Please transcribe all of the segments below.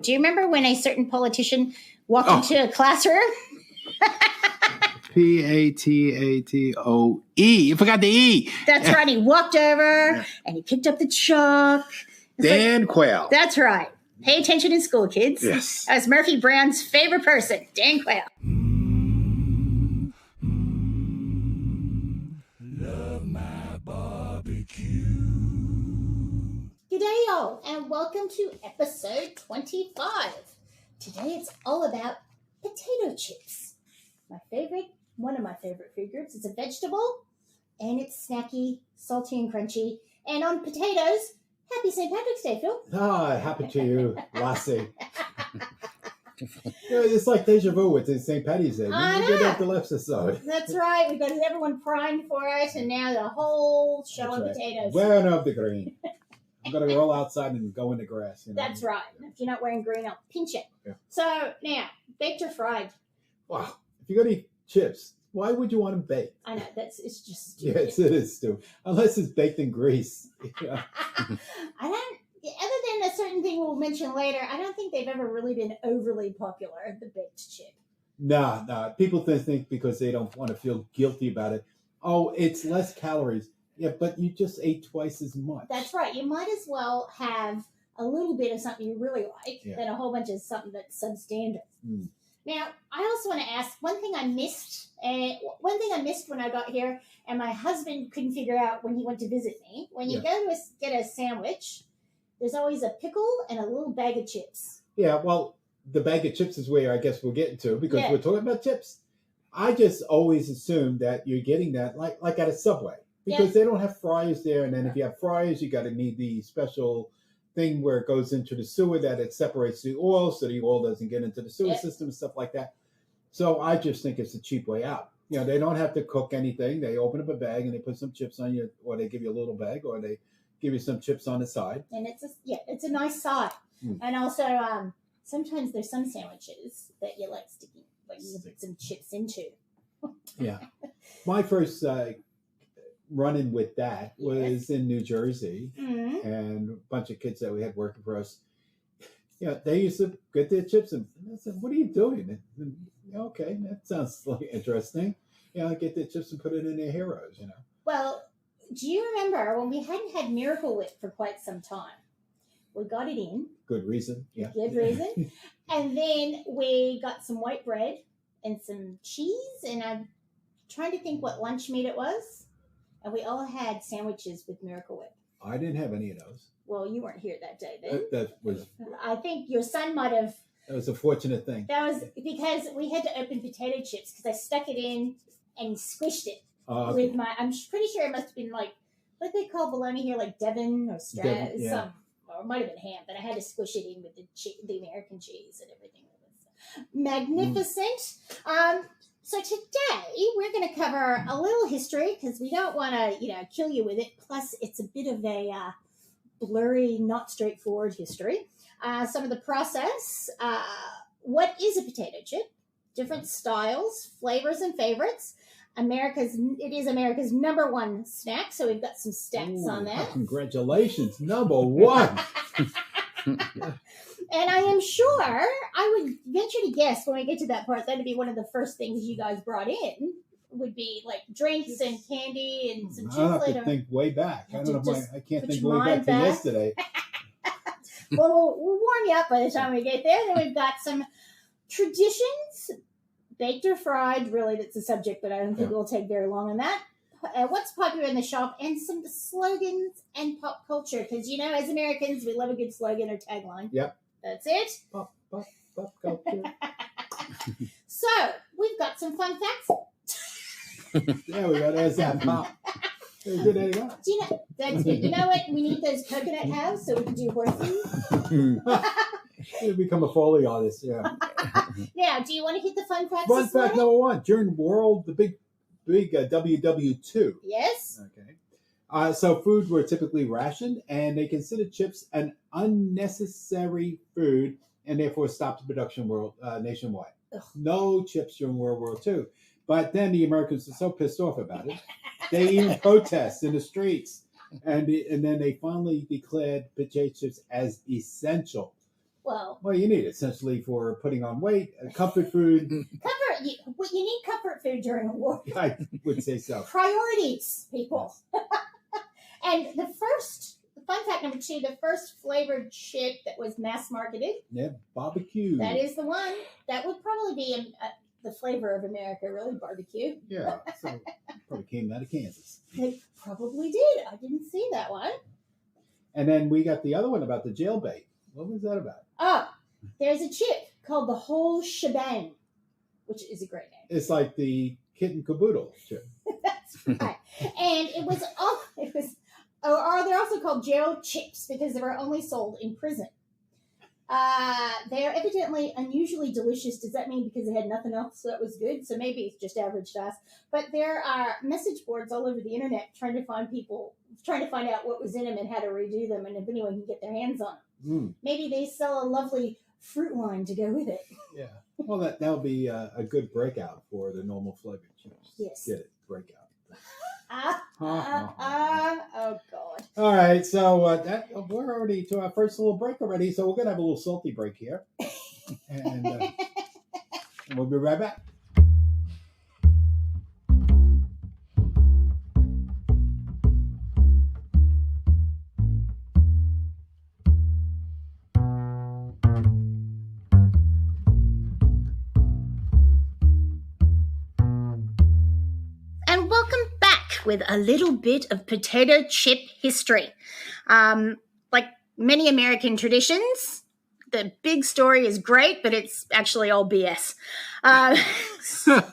Do you remember when a certain politician walked into a classroom? P-A-T-A-T-O-E. You forgot the E. That's right. He walked over and he picked up the chalk. Dan Quayle. That's right. Pay attention in school, kids. Yes. That was Murphy Brown's favorite person, Dan Quayle. Love my barbecue. Gdayall, and welcome to episode 25. Today it's all about potato chips. One of my favorite food groups. It's a vegetable, and it's snacky, salty, and crunchy. And on potatoes, happy St. Patrick's Day, Phil. Ah, happy to you, Lassie. It's like deja vu with the St. Patty's Day. I We did know. have the left side. That's right. We've got everyone primed for it, and now the whole show That's on right. potatoes. Burn up the green. I'm going to roll outside and go in the grass. You know? That's right. If you're not wearing green, I'll pinch it. Yeah. So now, baked or fried? Wow. If you're going to eat chips, why would you want them baked? I know, it's just stupid. Yes, it is, Stu. Unless it's baked in grease. Yeah. I don't, other than a certain thing we'll mention later, I don't think they've ever really been overly popular, the baked chip. Nah. People think because they don't want to feel guilty about it. Oh, it's less calories. Yeah, but you just ate twice as much. That's right. You might as well have a little bit of something you really like than a whole bunch of something that's substandard. Mm. Now, I also want to ask one thing I missed when I got here, and my husband couldn't figure out when he went to visit me. When you go to get a sandwich, there's always a pickle and a little bag of chips. Yeah, well, the bag of chips is where I guess we're getting to because we're talking about chips. I just always assumed that you're getting that like at a Subway because they don't have fryers there. And then if you have fryers, you got to need the special thing where it goes into the sewer that it separates the oil so the oil doesn't get into the sewer system and stuff like that. So I just think it's a cheap way out. You know, they don't have to cook anything. They open up a bag and they put some chips on you, or they give you a little bag, or they give you some chips on the side. And it's a nice side. Mm. And also, sometimes there's some sandwiches that you like sticking, like you put some chips into. Yeah. My first run-in with that was in New Jersey, and a bunch of kids that we had working for us. You know, they used to get their chips, and I said, "What are you doing?" And, okay, that sounds like interesting. You know, get their chips and put it in their heroes. You know. Well, do you remember when we hadn't had Miracle Whip for quite some time? We got it in. Good reason. Yeah. Good reason. And then we got some white bread and some cheese, and I'm trying to think what lunch meat it was. And we all had sandwiches with Miracle Whip. I didn't have any of those. Well, you weren't here that day then. That was. I think your son might have. That was a fortunate thing. That was because we had to open potato chips because I stuck it in and squished it with my. I'm pretty sure it must have been like what they call bologna here, like Devon or some, or it might have been ham. But I had to squish it in with the American cheese and everything. It was magnificent. So today we're going to cover a little history because we don't want to, kill you with it. Plus, it's a bit of a blurry, not straightforward history. Some of the process. What is a potato chip? Different styles, flavors, and favorites. It is America's number one snack. So we've got some stats on that. Congratulations, number one. And I am sure, I would venture to guess when we get to that part, that'd be one of the first things you guys brought in, would be like drinks and candy and some chips. I have to think way back. I don't know. I can't think way back to yesterday. Well, we'll warm you up by the time we get there. Then we've got some traditions, baked or fried. Really, that's a subject, but I don't think we'll take very long on that. What's popular in the shop, and some slogans and pop culture. Because, as Americans, we love a good slogan or tagline. Yep. That's it. Pop culture. So, we've got some fun facts. There we go. There's that pop. There's good anyway. Do you know, that's good. You know what? We need those coconut halves so we can do horsey. You become a Foley artist, yeah. Now, do you want to hit the fun facts? Fun fact number one. During the big WWII. Yes. Okay. So food were typically rationed, and they considered chips an unnecessary food, and therefore stopped production nationwide. Ugh. No chips during World War II. But then the Americans were so pissed off about it, they even protest in the streets. And then they finally declared potato chips as essential. Well, you need it essentially for putting on weight, comfort food. You need comfort food during a war. I would say so. Priorities, people. And the fun fact number 2, the first flavored chip that was mass marketed. Yeah, barbecue. That is the one. That would probably be the flavor of America, really, barbecue. Yeah, so probably came out of Kansas. They probably did. I didn't see that one. And then we got the other one about the jailbait. What was that about? Oh, there's a chip called the whole shebang, which is a great name. It's like the kitten caboodle chip. That's right. And they're also called jail chips because they were only sold in prison. They are evidently unusually delicious. Does that mean because they had nothing else that was good? So maybe it's just average to us. But there are message boards all over the internet trying to find out what was in them and how to redo them, and if anyone can get their hands on them. Maybe they sell a lovely fruit wine to go with it. Yeah. Well, that'll be a good breakout for the normal flavored chips. Yes. Get it. Breakout. Oh, God. All right. So we're already to our first little break already. So we're going to have a little salty break here. And we'll be right back. With a little bit of potato chip history. Like many American traditions, the big story is great, but it's actually all BS. The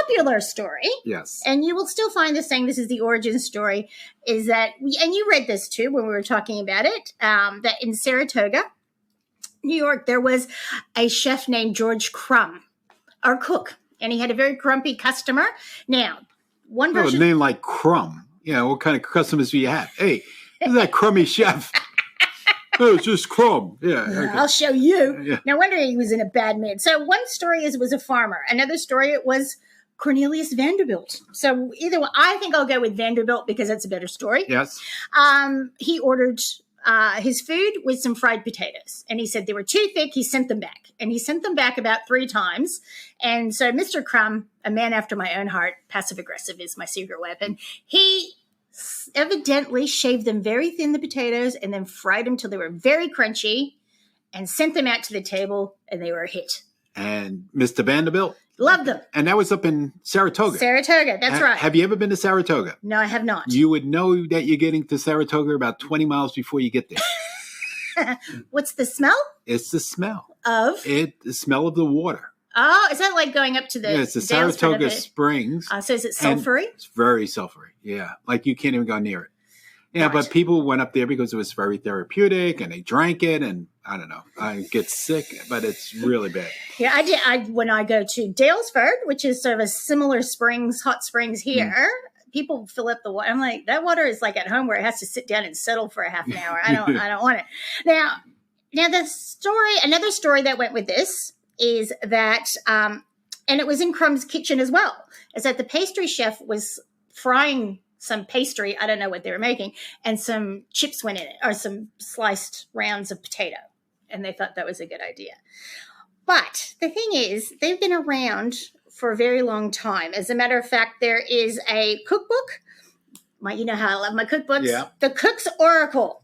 popular story, yes, and you will still find this saying this is the origin story, is that, and you read this too when we were talking about it, that in Saratoga, New York, there was a chef named George Crumb, or cook, and he had a very grumpy customer. Now, one version, a name like Crumb. Yeah, what kind of customers do you have? Hey, who's that crummy chef? Oh, it's just Crumb. Yeah, okay. I'll show you. Yeah. No wonder he was in a bad mood. So one story is it was a farmer. Another story it was Cornelius Vanderbilt. So either one, I think I'll go with Vanderbilt because that's a better story. Yes. He ordered his food with some fried potatoes, and he said they were too thick. He sent them back, and he sent them back about 3 times. And so Mr. Crumb, a man after my own heart, passive aggressive is my secret weapon. He evidently shaved them very thin, the potatoes, and then fried them till they were very crunchy, and sent them out to the table, and they were a hit. And Mr. Vanderbilt? Loved them. And that was up in Saratoga. Saratoga, that's right. Have you ever been to Saratoga? No, I have not. You would know that you're getting to Saratoga about 20 miles before you get there. What's the smell? It's the smell. Of? The smell of the water. Oh, is that like going up to the... Yeah, it's the Saratoga Springs. So is it sulfury? It's very sulfury, yeah. Like you can't even go near it. Yeah, right. But people went up there because it was very therapeutic, and they drank it, and I don't know. I get sick, but it's really bad. Yeah, I did. When I go to Dalesford, which is sort of a similar hot springs here, people fill up the water. I'm like, that water is like at home where it has to sit down and settle for a half an hour. I don't want it. Now the story, another story that went with this is that, and it was in Crumb's kitchen as well, is that the pastry chef was frying some pastry, I don't know what they were making, and some chips went in it, or some sliced rounds of potato. And they thought that was a good idea. But the thing is, they've been around for a very long time. As a matter of fact, there is a cookbook. You know how I love my cookbooks. Yeah. The Cook's Oracle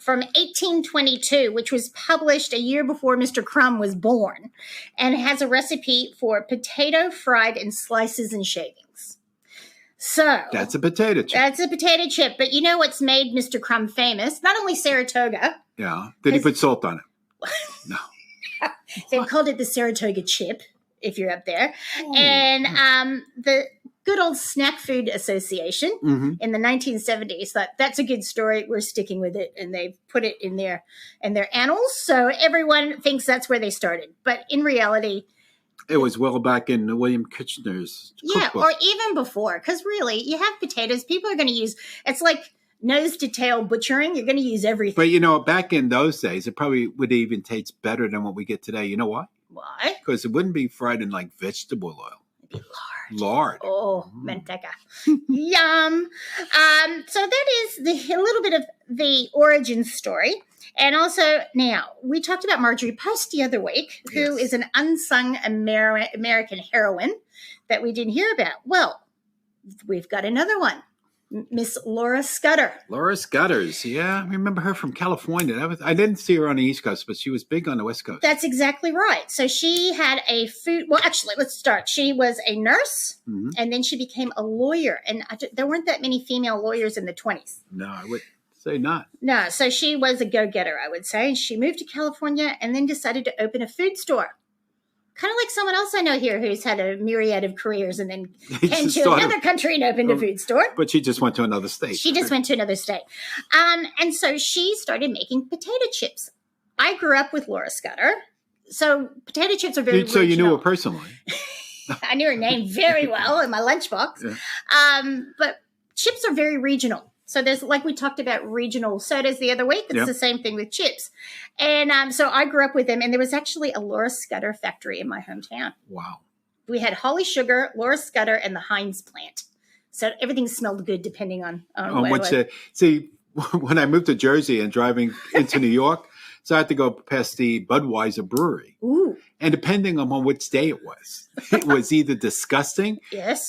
from 1822, which was published a year before Mr. Crumb was born, and has a recipe for potato fried in slices and shavings. So that's a potato chip. That's a potato chip. But you know what's made Mr. Crumb famous? Not only Saratoga. Yeah. Did he put salt on it? No. They've called it the Saratoga chip, if you're up there. Oh. And the good old Snack Food Association in the 1970s thought that's a good story. We're sticking with it. And they've put it in their annals. So everyone thinks that's where they started. But in reality, it was well back in William Kitchener's cookbook. Yeah, or even before. Because really, you have potatoes. People are going to use, it's like nose to tail butchering. You're going to use everything. But, you know, back in those days, it probably would even taste better than what we get today. You know why? Why? Because it wouldn't be fried in like vegetable oil. Lard. Oh, manteca. Yum. So that is a little bit of the origin story. And also, now, we talked about Marjorie Post the other week, who is an unsung American heroine that we didn't hear about. Well, we've got another one. Miss Laura Scudder. Laura Scudders. Yeah, I remember her from California. I didn't see her on the East Coast, but she was big on the West Coast. That's exactly right. So she had a food. Well, actually, let's start. She was a nurse, and then she became a lawyer. And there weren't that many female lawyers in the 20s. No, I would say not. No, so she was a go-getter, I would say. She moved to California and then decided to open a food store. Kind of like someone else I know here who's had a myriad of careers and then came to another country and opened a food store. But she just went to another state. She just went to another state. And so she started making potato chips. I grew up with Laura Scudder. So potato chips are very regional. So you knew her personally. I knew her name very well in my lunchbox. Yeah. But chips are very regional. So there's, like we talked about regional sodas the other week, it's the same thing with chips. And so I grew up with them, and there was actually a Laura Scudder factory in my hometown. Wow. We had Holly Sugar, Laura Scudder, and the Heinz plant. So everything smelled good depending on what it was. See, when I moved to Jersey and driving into New York, so I had to go past the Budweiser brewery. Ooh. And depending on which day it was either disgusting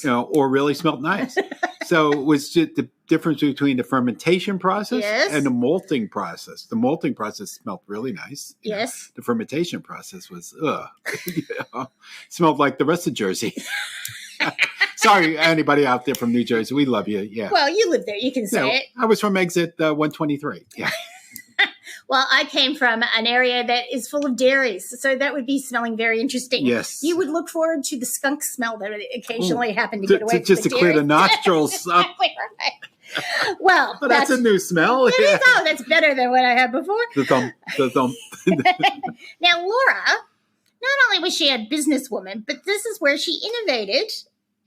or really smelled nice. So it was just the difference between the fermentation process and the malting process. The malting process smelled really nice. Yes. The fermentation process was, smelled like the rest of Jersey. Sorry, anybody out there from New Jersey. We love you. Yeah. Well, you live there. You can say it. I was from exit 123. Yeah. Well, I came from an area that is full of dairies, so that would be smelling very interesting. Yes. You would look forward to the skunk smell that would occasionally happen to get away from just the to clear the nostrils. Exactly right. Well, that's a new smell. That's better than what I had before. The thump. Now, Laura, not only was she a businesswoman, but this is where she innovated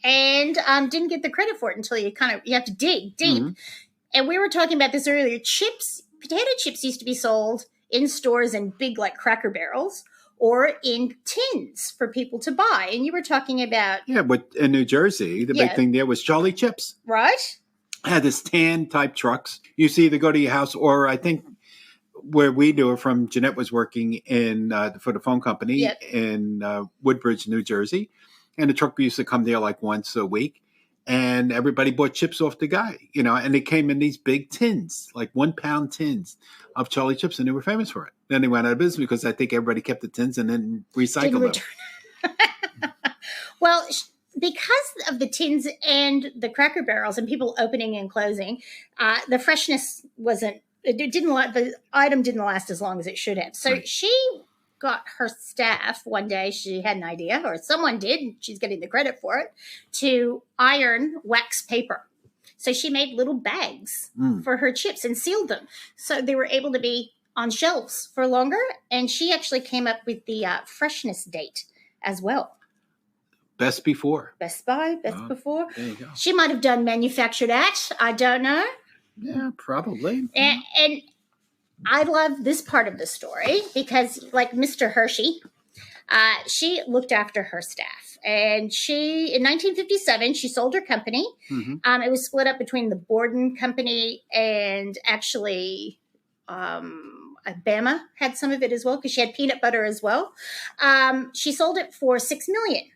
and didn't get the credit for it until you have to dig deep. Mm-hmm. And we were talking about this earlier. Potato chips used to be sold in stores in big, like, Cracker Barrels or in tins for people to buy. And you were talking about... Yeah, but in New Jersey, the big thing there was Charlie Chips. Right. Had this tan-type trucks. You used to either go to your house or I think where we do it from, Jeanette was working for the phone company in Woodbridge, New Jersey. And the truck used to come there like once a week. And everybody bought chips off the guy, and they came in these big tins, like 1 pound tins of Charlie Chips, and they were famous for it. Then they went out of business because I think everybody kept the tins and then recycled them. Well, because of the tins and the Cracker Barrels and people opening and closing, the freshness the item didn't last as long as it should have. So she got her staff one day, she had an idea, or someone did, and she's getting the credit for it, to iron wax paper. So she made little bags for her chips and sealed them. So they were able to be on shelves for longer. And she actually came up with the freshness date as well. Best before. Best by, before. There you go. She might have done manufactured at, I don't know. Yeah, probably. And I love this part of the story because, like Mr. Hershey, she looked after her staff. And in 1957, she sold her company. Mm-hmm. It was split up between the Borden Company and actually Bama had some of it as well because she had peanut butter as well. She sold it for $6 million,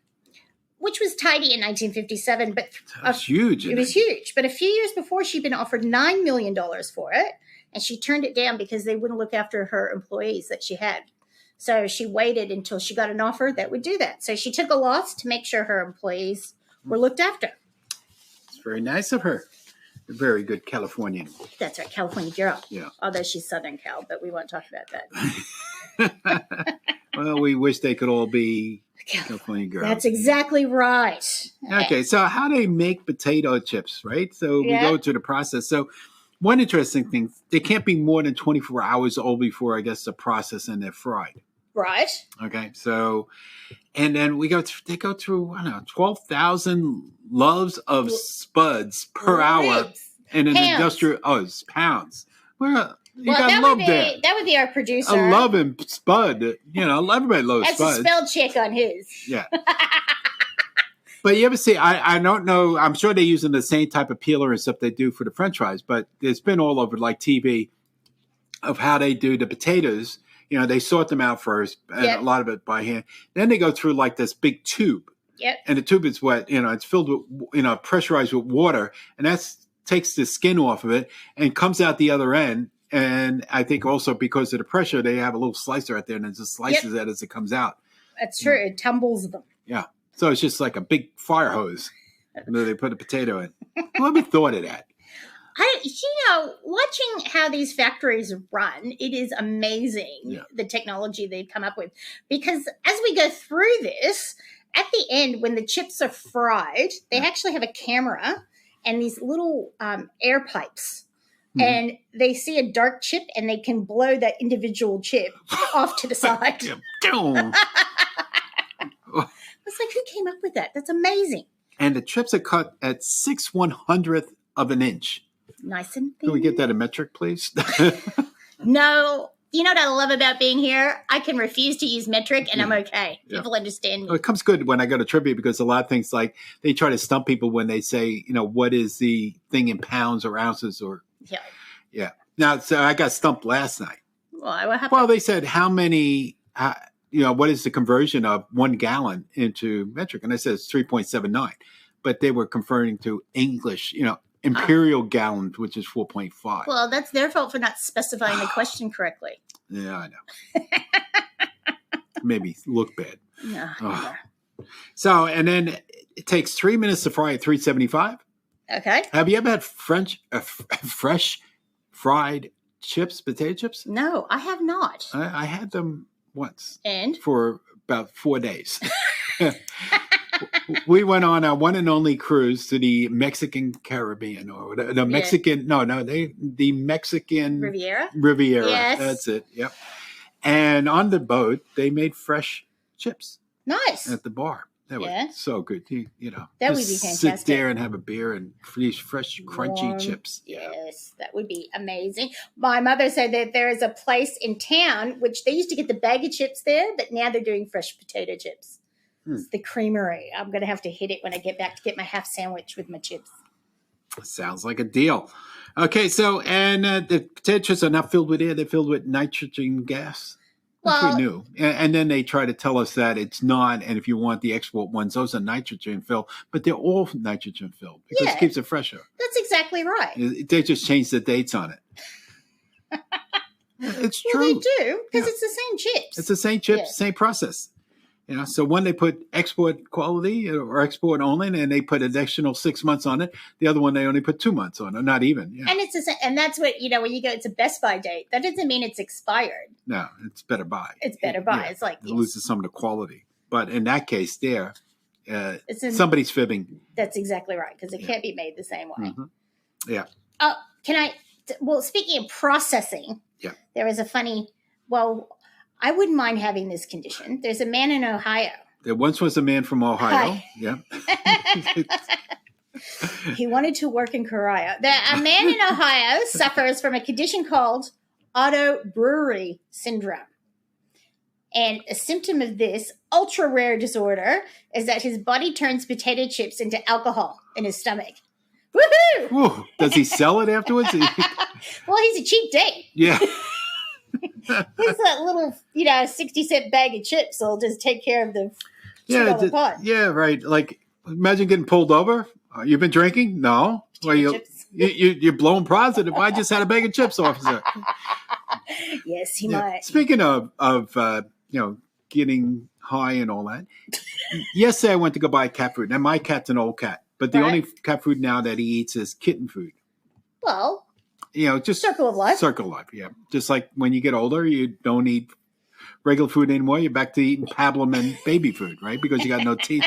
which was tidy in 1957. But that was huge. It was huge. But a few years before, she'd been offered $9 million for it. And she turned it down because they wouldn't look after her employees that she had. So she waited until she got an offer that would do that. So she took a loss to make sure her employees were looked after. It's very nice of her. A very good Californian. That's right, California girl. Yeah. Although she's Southern Cal, but we won't talk about that. Well, we wish they could all be California girls. That's exactly right. Okay, so how do they make potato chips, right? So we go to the process. So one interesting thing, they can't be more than 24 hours old before, I guess, the process and they're fried. Right. Okay, so, and then they go through, 12,000 loaves of spuds per hour in an industrial, it's pounds. Well, that would be our producer. A loving spud, everybody loves That's spuds. a spell check on his. Yeah. But you ever see, I don't know, I'm sure they're using the same type of peeler and stuff they do for the French fries, but it's been all over like TV of how they do the potatoes. You know, they sort them out first, and a lot of it by hand. Then they go through like this big tube. Yep. And the tube is wet, you know, it's filled with, you know, pressurized with water, and that takes the skin off of it and comes out the other end. And I think also because of the pressure, they have a little slicer out there and it just slices it as it comes out. That's true. It tumbles them. Yeah. So it's just like a big fire hose that they put a potato in. Whoever thought of that? Watching how these factories run, it is amazing the technology they've come up with. Because as we go through this, at the end, when the chips are fried, they actually have a camera and these little air pipes. And they see a dark chip and they can blow that individual chip off to the side. It's like, who came up with that? That's amazing. And the chips are cut at 6/100th of an inch. Nice and thin. Can we get that in metric, please? No. You know what I love about being here? I can refuse to use metric and I'm okay. People understand me. Well, it comes good when I go to trivia because a lot of things like they try to stump people when they say, you know, what is the thing in pounds or ounces or. Yeah. Now, so I got stumped last night. Well, what happened? Well, they said how many, what is the conversion of 1 gallon into metric? And I said it's 3.79. But they were converting to English, imperial gallons, which is 4.5. Well, that's their fault for not specifying the question correctly. Yeah, I know. Maybe look bad. No. So, and then it takes 3 minutes to fry at 375. Okay. Have you ever had fresh fried chips, potato chips? No, I have not. I had them once. And? For about 4 days. We went on our one and only cruise to the Mexican Caribbean or the Mexican, the Mexican Riviera. Yes. That's it. Yep. And on the boat, they made fresh chips. Nice. At the bar. That was so good. That would be fantastic. Sit there and have a beer and these fresh, crunchy chips. Yes, that would be amazing. My mother said that there is a place in town, which they used to get the bag of chips there, but now they're doing fresh potato chips. It's the Creamery. I'm going to have to hit it when I get back to get my half sandwich with my chips. Sounds like a deal. Okay, so, and the potato chips are not filled with air. They're filled with nitrogen gas. Which we knew. And then they try to tell us that it's not, and if you want the export ones, those are nitrogen filled, but they're all nitrogen filled because it keeps it fresher. That's exactly right. They just changed the dates on it. It's true. Well, they do, because it's the same chips. It's the same chips, same process. So one they put export quality or export only, and they put additional 6 months on it. The other one they only put 2 months on it, not even. Yeah. And and that's what when you go, it's a Best Buy date. That doesn't mean it's expired. No, it's better buy. It's better buy. It's like it loses some of the quality, but in that case, somebody's fibbing. That's exactly right because it can't be made the same way. Mm-hmm. Yeah. Oh, can I? Well, speaking of processing, there was a funny. Well, I wouldn't mind having this condition. There's a man in Ohio. There once was a man from Ohio. Yeah. He wanted to work in Korea. A man in Ohio suffers from a condition called auto-brewery syndrome. And a symptom of this ultra-rare disorder is that his body turns potato chips into alcohol in his stomach. Woohoo! Ooh, does he sell it afterwards? Well, he's a cheap date. Yeah. He's that little, 60-cent bag of chips will just take care of the pot. Yeah, right. Like, imagine getting pulled over. You've been drinking? No. Well, you're blown positive. I just had a bag of chips, officer. Yes, he might. Speaking of getting high and all that, yesterday I went to go buy cat food. Now, my cat's an old cat, but the only cat food now that he eats is kitten food. Well, just circle of life. Circle of life, yeah. Just like when you get older, you don't eat regular food anymore. You're back to eating pablum and baby food, right? Because you got no teeth.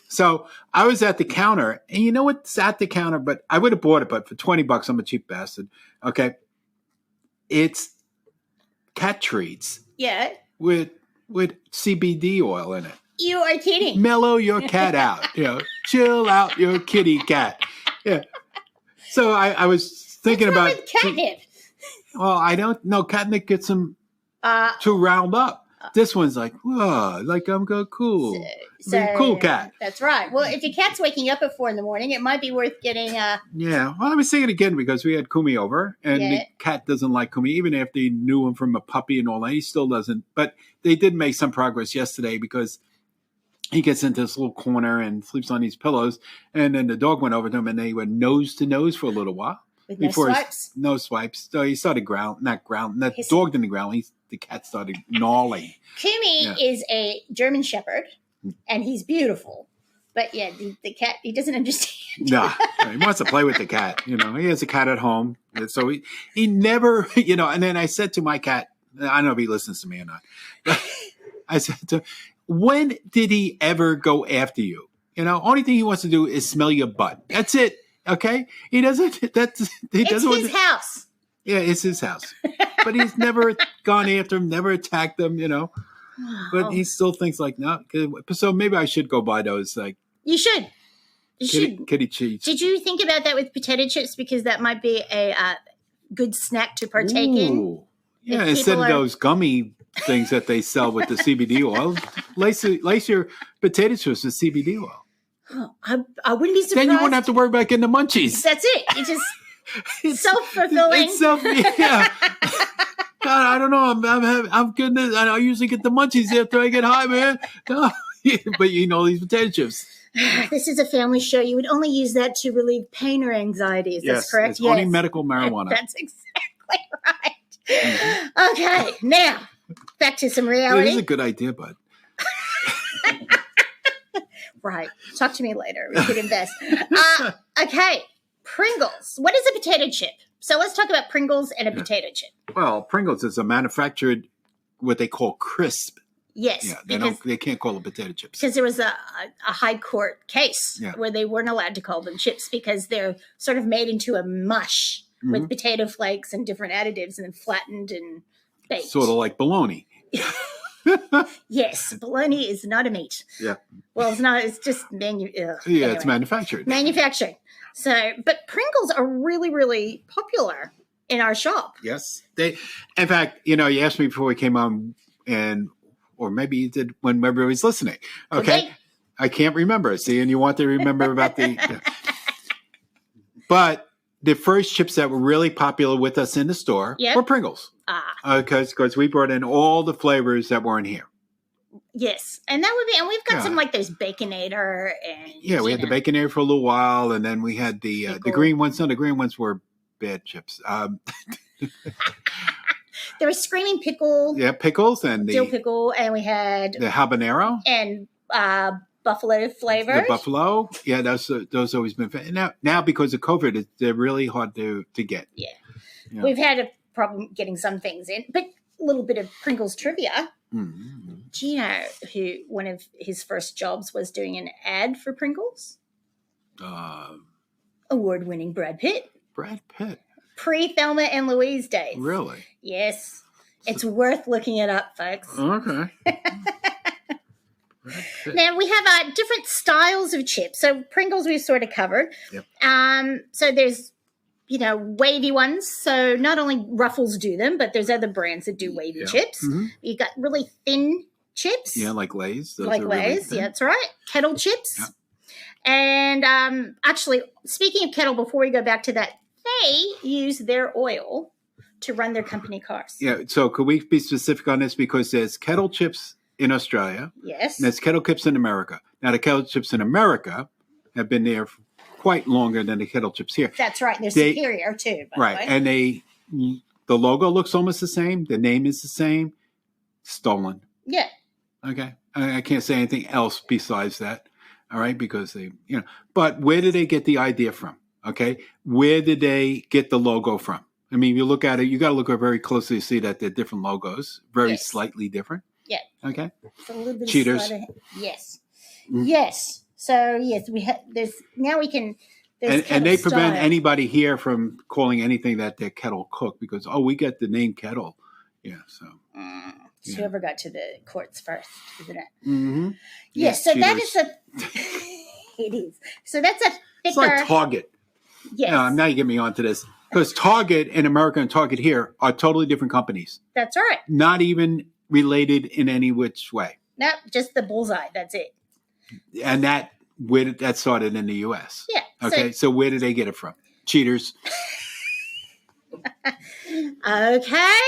So I was at the counter, and you know what's at the counter? But I would have bought it, but for $20, I'm a cheap bastard. Okay, it's cat treats. Yeah. With CBD oil in it. You are kidding. Mellow your cat out. Chill out your kitty cat. Yeah. So I was thinking about with catnip. Well, I don't know. Catnip gets them to round up. This one's like, whoa, like I'm cool. Cool cat. That's right. Well, if your cat's waking up at 4 a.m, it might be worth getting Yeah. Well, I was saying it again because we had Kumi over, and the cat doesn't like Kumi. Even after he knew him from a puppy and all that, he still doesn't. But they did make some progress yesterday because he gets into this little corner and sleeps on these pillows. And then the dog went over to him, and they went nose to nose for a little while. With no swipes? No swipes. So he started growling. Not growling. The dog didn't growl. The cat started gnawing. Kumi is a German Shepherd, and he's beautiful. But yeah, the cat, he doesn't understand. No, he wants to play with the cat. He has a cat at home. And so he never, and then I said to my cat, I don't know if he listens to me or not. I said to him, when did he ever go after you? Only thing he wants to do is smell your butt. That's it. Okay? He doesn't. It's his house. Yeah, it's his house. But he's never gone after him, never attacked him, But he still thinks like, no. So maybe I should go buy those. Like you should. Kitty cheese. Did you think about that with potato chips? Because that might be a good snack to partake in. Yeah, instead of those gummy things that they sell with the CBD oil, lace your potato chips with CBD oil. Oh, I wouldn't be surprised. Then you wouldn't have to worry about getting the munchies. That's it. It's self-fulfilling. Yeah. God, I don't know. I'm getting this. I usually get the munchies after I get high, man. No. But these potato chips. This is a family show. You would only use that to relieve pain or anxiety. Is that correct? It's only medical marijuana. That's exactly right. Mm-hmm. Okay, now back to some reality. This is a good idea, bud. Right. Talk to me later. We could invest. Okay. Pringles. What is a potato chip? So let's talk about Pringles and a potato chip. Well, Pringles is a manufactured, what they call crisp. Yes. Yeah, they can't call it potato chips. Because there was a high court case where they weren't allowed to call them chips because they're sort of made into a mush with potato flakes and different additives and then flattened and baked. Sort of like bologna. Yes, bologna is not a meat. Yeah. Well, it's not. It's just anyway. It's manufactured. Manufacturing. So, but Pringles are really, really popular in our shop. Yes. In fact, you asked me before we came on, or maybe you did when everybody was listening. Okay. I can't remember. See, and you want to remember about the. But the first chips that were really popular with us in the store were Pringles. Because we brought in all the flavors that weren't here. Yes, and that would be, and we've got some like there's Baconator and we had the Baconator for a little while, and then we had the green ones. No, the green ones were bad chips. There was Screaming Pickle. Yeah, pickles and dill pickle, and we had the habanero and buffalo flavor. The buffalo, those always been. Now because of COVID, they're really hard to get. Yeah, we've had a problem getting some things in, but a little bit of Pringles trivia. Mm-hmm. Do you know who one of his first jobs was doing an ad for Pringles? Award-winning Brad Pitt. Brad Pitt. Pre-Thelma and Louise days. Really? Yes. It's worth looking it up, folks. Okay. Now, we have different styles of chips. So Pringles we've sort of covered. Yep. So there's wavy ones. So not only Ruffles do them, but there's other brands that do wavy chips. Mm-hmm. You got really thin chips. Yeah, like Lay's. Those like Lay's, really that's right. Kettle chips. Yep. And actually, speaking of Kettle, before we go back to that, they use their oil to run their company cars. Yeah, so could we be specific on this? Because there's Kettle chips in Australia. Yes. And there's Kettle chips in America. Now, the Kettle chips in America have been there quite longer than the Kettle chips here. That's right. They're superior too. Right. And the logo looks almost the same. The name is the same. Stolen. Yeah. Okay. I can't say anything else besides that. All right. Because but where did they get the idea from? Okay. Where did they get the logo from? I mean, if you look at it, you got to look at it very closely to see that they're different logos, very slightly different. Yeah. Okay. It's a little bit Cheaters. Yes. Mm-hmm. yes. So yes, we have. We can. And they prevent anybody here from calling anything that they're Kettle cook because we get the name Kettle. Yeah. So. It's whoever got to the courts first, isn't it? Mm-hmm. Yes. So cheaters. That is it is. So that's a thicker. It's like Target. Yes. Now you get me onto this. Because Target in America and Target here are totally different companies. That's right. Not even related in any which way. No, just the bullseye. That's it. And that started in the U.S. Yeah. Okay, so where did they get it from? Cheaters. Okay.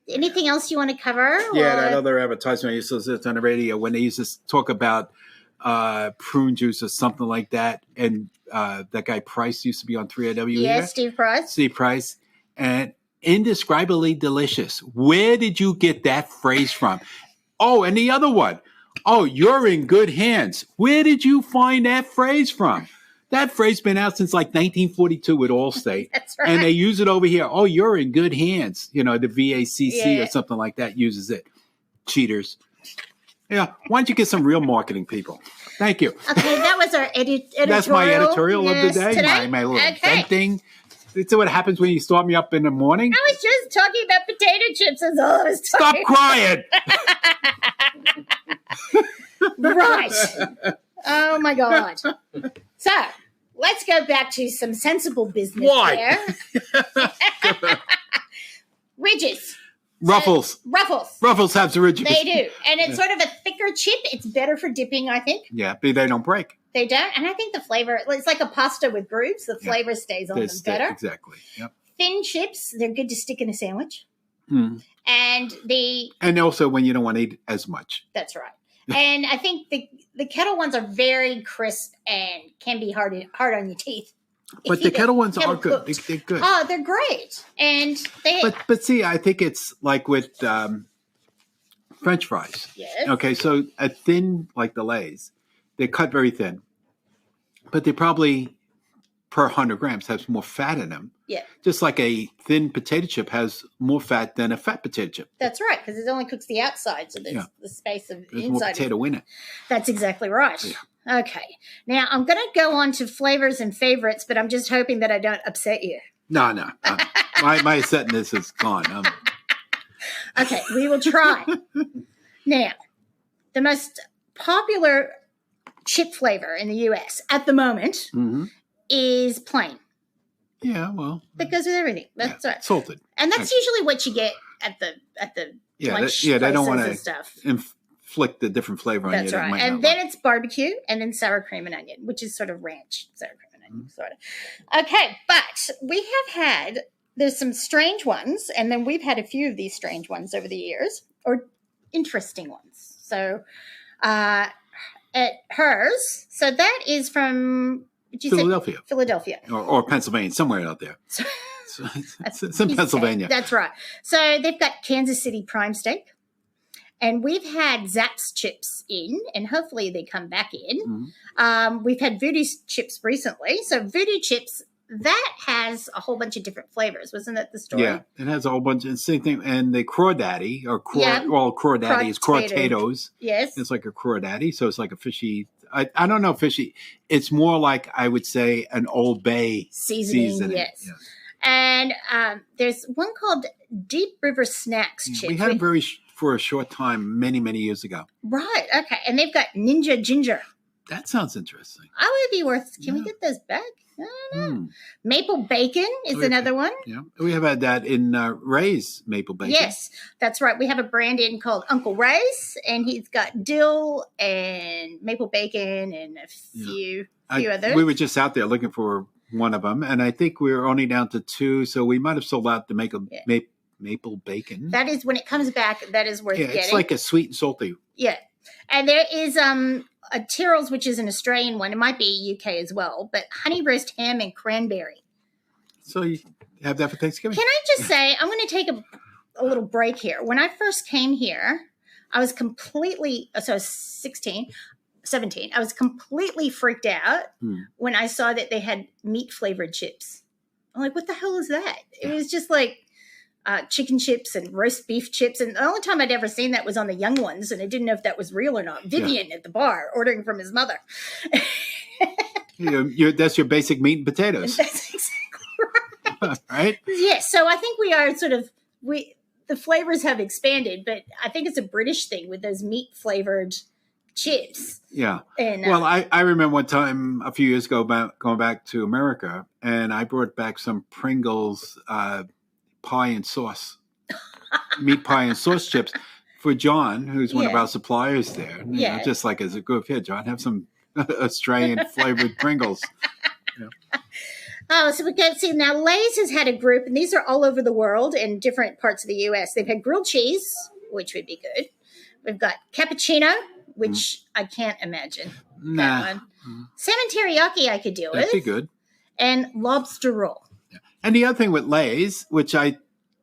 Anything else you want to cover? Yeah, that other advertisement I used to listen to on the radio when they used to talk about prune juice or something like that. And that guy Price used to be on 3WWII. Yeah, Steve Price. Steve Price. And indescribably delicious. Where did you get that phrase from? Oh, and the other one. Oh, you're in good hands. Where did you find that phrase from? That phrase been out since like 1942 with Allstate. That's right. And they use it over here. Oh, you're in good hands. You know, the VACC or something like that uses it. Cheaters. Yeah. Why don't you get some real marketing people? Thank you. Okay, that was our editorial. That's my editorial of the day. My little venting. See what happens when you start me up in the morning? I was just talking about potato chips as all I was talking. Stop crying. Right. Oh, my God. So, let's go back to some sensible business here. Ridges. Ruffles. Ruffles have the ridges. They do. And it's sort of a thicker chip. It's better for dipping, I think. Yeah, but they don't break. They don't. And I think the flavor, it's like a pasta with grooves. The flavor stays on them better. Exactly. Yep. Thin chips, they're good to stick in a sandwich. Mm. And also when you don't want to eat as much. That's right. And I think the Kettle ones are very crisp and can be hard on your teeth. But the Kettle ones are good. They're good. Oh, they're great. And But see, I think it's like with French fries. Yes. Okay, so a thin, like the Lay's, they're cut very thin. But they probably, per 100 grams, has more fat in them. Yeah. Just like a thin potato chip has more fat than a fat potato chip. That's right, because it only cooks the outside, so there's the space of the inside. There's more potato in it. That's exactly right. Yeah. Okay. Now, I'm going to go on to flavors and favorites, but I'm just hoping that I don't upset you. No. My upsetness is gone. Okay, we will try. Now, the most popular chip flavor in the U.S. at the moment is plain. Yeah, well, that goes with everything. That's right. Salted, and that's usually what you get at the lunch places they don't want and to stuff. Inflict the different flavor on you. That's right. And then it's barbecue, and then sour cream and onion, which is sort of ranch sour cream and onion, sort of. Okay, but we have had there's some strange ones, and then we've had a few of these strange ones over the years, or interesting ones. So, at hers, so that is from. Philadelphia. Or Pennsylvania, somewhere out there. It's in Pennsylvania. That's right. So they've got Kansas City prime steak. And we've had Zapp's chips in, and hopefully they come back in. We've had Voodoo chips recently. So Voodoo chips, that has a whole bunch of different flavors. Wasn't that the story? Yeah, it has a whole bunch of the same thing. And the crawdaddy, crawdaddy is crawtatoes. Yes. It's like a crawdaddy, so it's like a fishy. I don't know fishy. It's more like, I would say, an Old Bay seasoning. Yes. And there's one called Deep River Snacks chips. We had for a short time, many, many years ago. Right. Okay. And they've got Ninja Ginger. That sounds interesting. I would be worth. Can we get those back? I don't know. Maple bacon is another one. Yeah, we have had that in Ray's maple bacon. Yes, that's right. We have a brand in called Uncle Ray's, and he's got dill and maple bacon and a few others. We were just out there looking for one of them, and I think we were only down to 2, so we might have sold out the maple bacon. That is, when it comes back, that is worth getting. It's like a sweet and salty. Yeah, and there is a Tyrrell's, which is an Australian one. It might be UK as well, but honey roast ham and cranberry. So you have that for Thanksgiving? Can I just say, I'm going to take a little break here. When I first came here, I was completely, so I was 17. I was completely freaked out when I saw that they had meat flavored chips. I'm like, what the hell is that? It was just like chicken chips and roast beef chips. And the only time I'd ever seen that was on the Young Ones, and I didn't know if that was real or not. Vivian at the bar ordering from his mother. That's your basic meat and potatoes. That's exactly right. Right? Yes. So I think we are the flavors have expanded, but I think it's a British thing with those meat flavored chips. Yeah. And, well, I remember one time a few years ago going back to America, and I brought back some Pringles pie and sauce, meat pie and sauce chips for John, who's one of our suppliers there. You know, just like as a group here, John, have some Australian flavored Pringles. Oh, so we can see now Lay's has had a group, and these are all over the world in different parts of the U.S. They've had grilled cheese, which would be good. We've got cappuccino, which I can't imagine that one. Salmon teriyaki I could deal with. That'd be good. And lobster roll. Yeah. And the other thing with Lay's, which I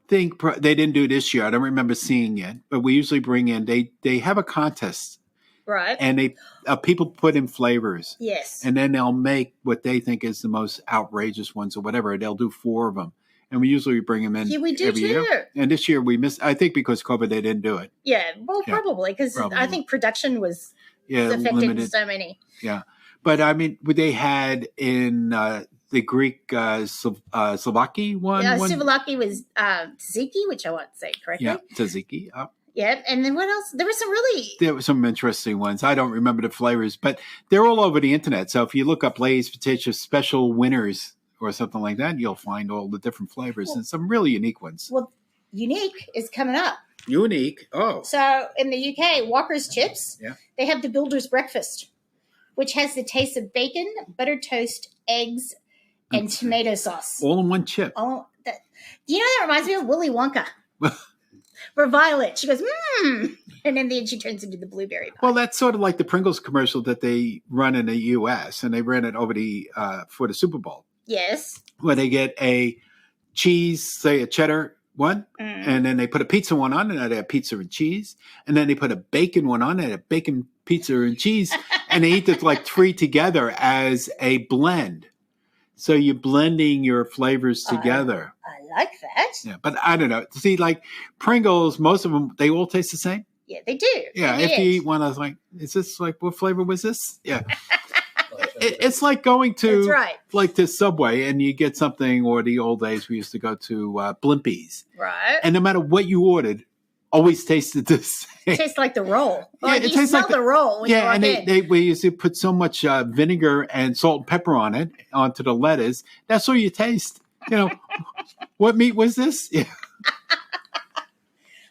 think they didn't do this year, I don't remember seeing it, but we usually bring in, they have a contest. Right. And they people put in flavors. Yes. And then they'll make what they think is the most outrageous ones or whatever. They'll do 4 of them. And we usually bring them in we do every too. year. And this year we missed, I think because COVID, they didn't do it. Yeah, well, probably. Because I think production was affected limited. so many. Yeah. But I mean, what they had in the Greek Slovaki one. Yeah, Souvlaki was tzatziki, which I want to say correctly. Yeah, tzatziki. Yeah, and then what else? There were some interesting ones. I don't remember the flavors, but they're all over the internet. So if you look up Lay's potato special winners or something like that, you'll find all the different flavors and some really unique ones. Well, unique is coming up. Unique? Oh. So in the UK, Walker's Chips, they have the Builder's Breakfast, which has the taste of bacon, buttered toast, eggs, and tomato sauce. All in one chip. You know, that reminds me of Willy Wonka. For Violet, she goes, and then she turns into the blueberry pie. Well, that's sort of like the Pringles commercial that they run in the U.S., and they ran it over for the Super Bowl. Yes. Where they get a cheese, say a cheddar one, and then they put a pizza one on, and they have pizza and cheese, and then they put a bacon one on, and a bacon, pizza, and cheese, and they eat it like 3 together as a blend. So you're blending your flavors together. I like that. Yeah, but I don't know. See, like Pringles, most of them, they all taste the same. Yeah, they do. Yeah, if you eat one, I was like, is this like, what flavor was this? Yeah. It's like going to like to Subway and you get something, or the old days we used to go to Blimpies. Right. And no matter what you ordered, always tasted the same. It tastes like the roll. Yeah, it tastes like the roll. When yeah, and we used to put so much vinegar and salt and pepper on it, onto the lettuce. That's all you taste. You know, what meat was this? Yeah.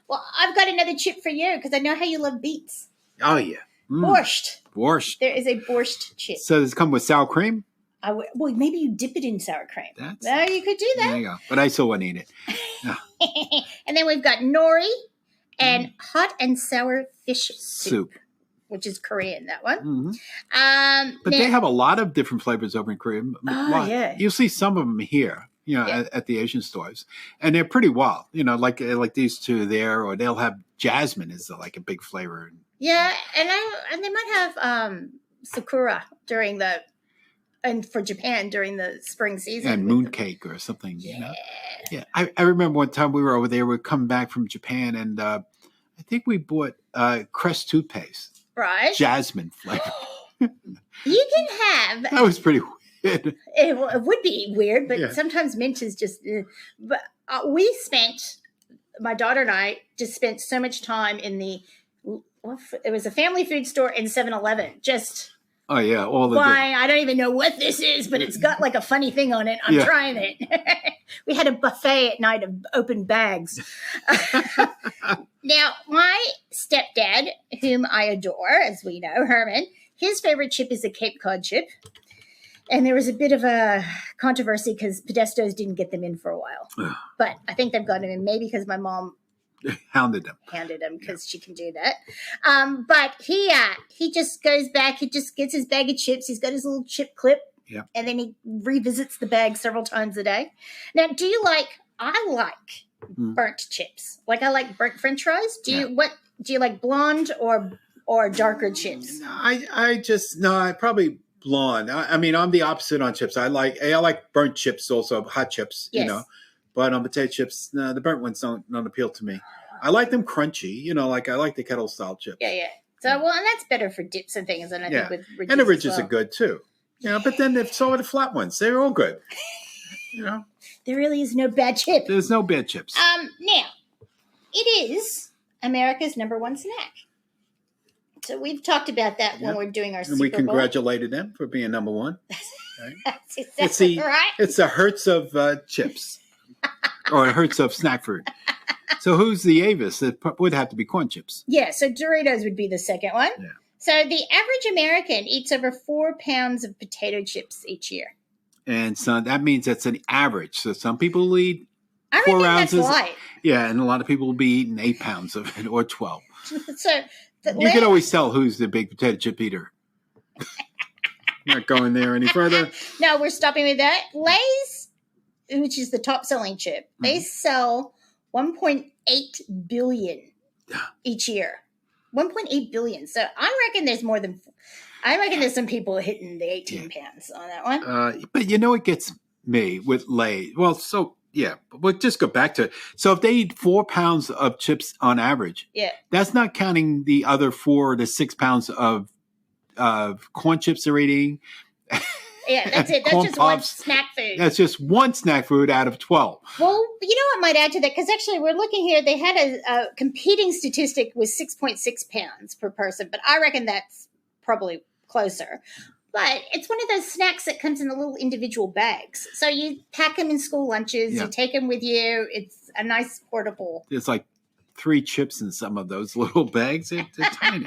Well, I've got another chip for you because I know how you love beets. Oh, yeah. Borscht. There is a borscht chip. So does it come with sour cream? Well, maybe you dip it in sour cream. You could do that. There you go. But I still wouldn't eat it. No. And then we've got nori and hot and sour fish soup. Which is Korean, that one. Mm-hmm. But they have a lot of different flavors over in Korea. Oh, yeah. You'll see some of them here, you know, at the Asian stores. And they're pretty wild, you know, like these two there, or they'll have jasmine is like a big flavor. Yeah, and they might have sakura for Japan during the spring season. And mooncake or something, you know. Yeah, I remember one time we were over there, we'd come back from Japan, and I think we bought Crest toothpaste. Right. Jasmine flavor. You can have. That was pretty weird. It would be weird, but sometimes mint is just. But my daughter and I just spent so much time in it was a family food store in 7-Eleven. Just. Oh, yeah. I don't even know what this is, but it's got like a funny thing on it. I'm trying it. We had a buffet at night of open bags. Now, my stepdad, whom I adore, as we know, Herman, his favorite chip is a Cape Cod chip. And there was a bit of a controversy because Protestors didn't get them in for a while. But I think they've got them in, maybe because my mom hounded them because she can do that. But he just goes back. He just gets his bag of chips. He's got his little chip clip. Yeah. And then he revisits the bag several times a day. Now, I like burnt chips. Like I like burnt French fries. Do you like blonde or darker chips? I probably blonde. I mean, I'm the opposite on chips. I like burnt chips also, hot chips, you know. But on potato chips, no, the burnt ones don't appeal to me. I like them crunchy, you know, like I like the Kettle style chips. Yeah. So, and that's better for dips and things. And I think with ridges. And the ridges are good too. You know, but then so are the flat ones. They're all good. You know? There really is no bad chip. There's no bad chips. Now, it is America's #1 snack. So we've talked about that when we're doing our Super Bowl. And we congratulated them for being #1. Right? That's exactly right. It's the Hertz of chips. Or Hertz of snack food. So who's the Avis? That would have to be corn chips. Yeah, so Doritos would be the second one. Yeah. So the average American eats over 4 pounds of potato chips each year. And so that means that's an average. So some people eat I 4 reckon ounces. That's light. Yeah, and a lot of people will be eating 8 pounds of it or 12. So you can always tell who's the big potato chip eater. Not going there any further. No, we're stopping with that. Lay's, which is the top selling chip, they sell 1.8 billion each year. 1.8 billion. So I reckon there's there's some people hitting the 18 pounds on that one. But it gets me with Lay's. Well, so yeah, but we'll just go back to it. So if they eat 4 pounds of chips on average, that's not counting the other 4 to 6 pounds of corn chips they're eating. Yeah, that's it. That's just one snack food. That's just one snack food out of 12. Well, you know what might add to that? Because actually we're looking here. They had a competing statistic with 6.6 pounds per person, but I reckon that's probably closer. But it's one of those snacks that comes in the little individual bags. So you pack them in school lunches. You take them with you. It's a nice portable. It's like 3 chips in some of those little bags. They're tiny.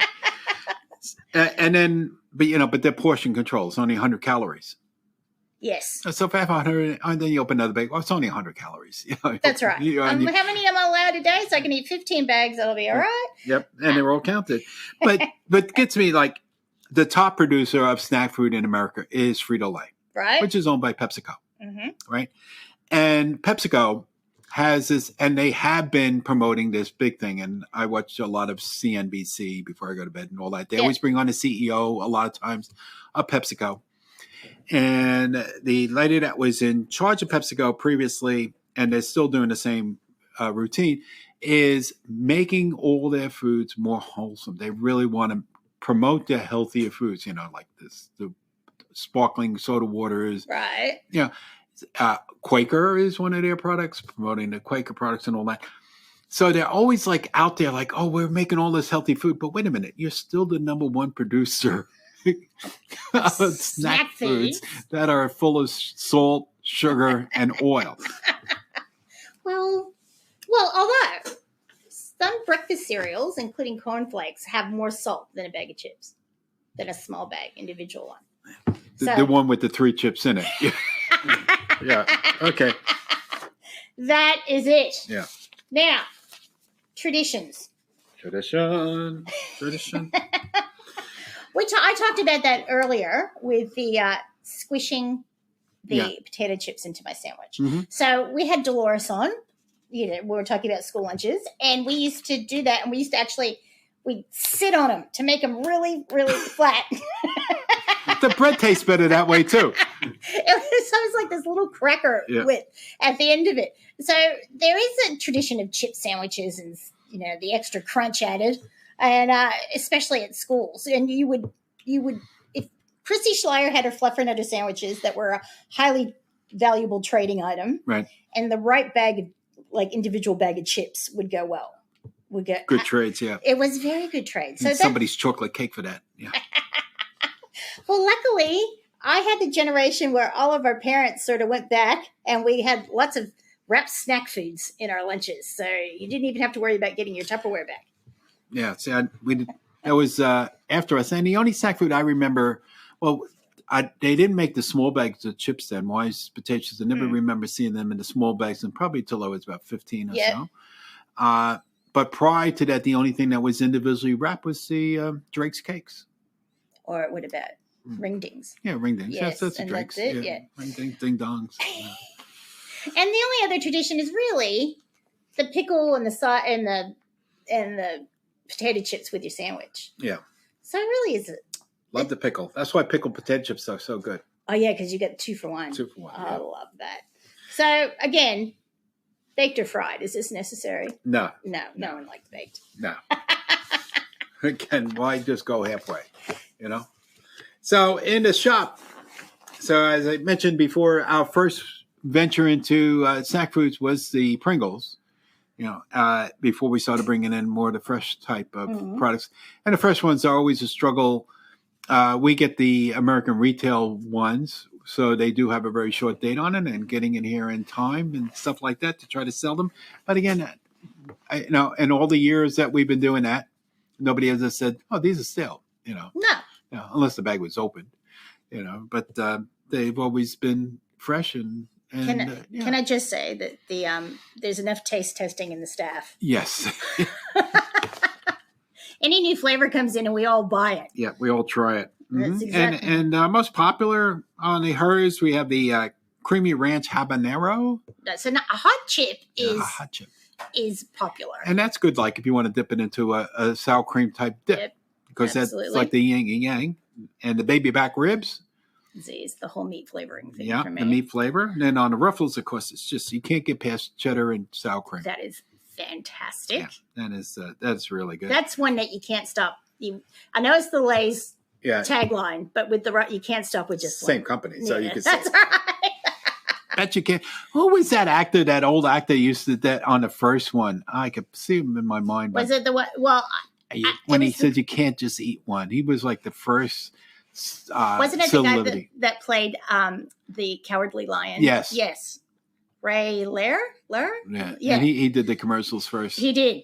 And then, but their portion control is only 100 calories. Yes. So if I have 100, and then you open another bag, it's only 100 calories. That's right. How many am I allowed a day? So I can eat 15 bags. That'll be all right. Yep, and they're all counted. But gets me like the top producer of snack food in America is Frito-Lay, right? Which is owned by PepsiCo, right? And PepsiCo has this, and they have been promoting this big thing. And I watch a lot of CNBC before I go to bed and all that. They always bring on the CEO a lot of times of PepsiCo. And the lady that was in charge of PepsiCo previously, and they're still doing the same routine, is making all their foods more wholesome. They really want to promote the healthier foods, like the sparkling soda waters. Right. Quaker is one of their products, promoting the Quaker products and all that. So they're always like out there like, oh, we're making all this healthy food. But wait a minute, you're still the number one producer of snack foods that are full of salt, sugar, and oil. Well, although some breakfast cereals, including cornflakes, have more salt than a bag of chips, than a small bag, individual one. The one with the 3 chips in it. Yeah. Okay. That is it. Yeah. Now, traditions. Tradition. I talked about that earlier with the squishing the potato chips into my sandwich. Mm-hmm. So we had Dolores on. We were talking about school lunches, and we used to do that, and we'd sit on them to make them really, really flat. The bread tastes better that way too. It was like this little cracker width at the end of it. So there is a tradition of chip sandwiches and the extra crunch added, and especially at schools. And you would if Christy Schleier had her fluffernutter sandwiches that were a highly valuable trading item, right? And the right bag of individual bag of chips would go well. Would get good trades. Yeah, it was very good trade. So somebody's chocolate cake for that. Yeah. Well, luckily, I had the generation where all of our parents sort of went back, and we had lots of wrapped snack foods in our lunches. So you didn't even have to worry about getting your Tupperware back. Yeah, see, that was after us. And the only snack food I remember, they didn't make the small bags of chips then. Wise potatoes, I never remember seeing them in the small bags, and probably till I was about 15 or so. But prior to that, the only thing that was individually wrapped was the Drake's cakes. Or what about ring dings? Yeah, ring dings. Yes, that's a Drake's. That's it, Ring dings, ding dongs. Yeah. And the only other tradition is really the pickle and the potato chips with your sandwich. Yeah. So it really is. Love the pickle. That's why pickled potato chips are so good. Oh yeah, because you get 2 for 1. 2 for 1. I love that. So again, baked or fried? Is this necessary? No. No one likes baked. No. Again, why just go halfway? So in the shop, as I mentioned before, our first venture into snack foods was the Pringles, before we started bringing in more of the fresh type of products. And the fresh ones are always a struggle. We get the American retail ones, so they do have a very short date on it, and getting in here in time and stuff like that to try to sell them. But again, in all the years that we've been doing that, nobody has just said, "Oh, these are stale." No. Unless the bag was opened. But they've always been fresh and can I just say that there's enough taste testing in the staff. Yes. Any new flavor comes in and we all buy it. Yeah, we all try it. That's exactly. And most popular on the hers, we have the creamy ranch habanero. So a hot chip is popular, and that's good. Like if you want to dip it into a sour cream type dip, because that's like the yin and yang. And the baby back ribs. It's the whole meat flavoring thing. Yeah, for me. The meat flavor. And then on the ruffles, of course, it's just you can't get past cheddar and sour cream. That is fantastic. Yeah, that's really good. That's one that you can't stop. I know it's the Lay's tagline, but with you can't stop with just same company. So you could that's say. Right. Bet you can. Who was that actor? That old actor used to that on the first one. I could see him in my mind. Was it the one? Well, when he said you can't just eat one, he was like the first. Wasn't it celebrity. The guy that played the Cowardly Lion? Yes. Ray Lair? Yeah. And he did the commercials first. He did.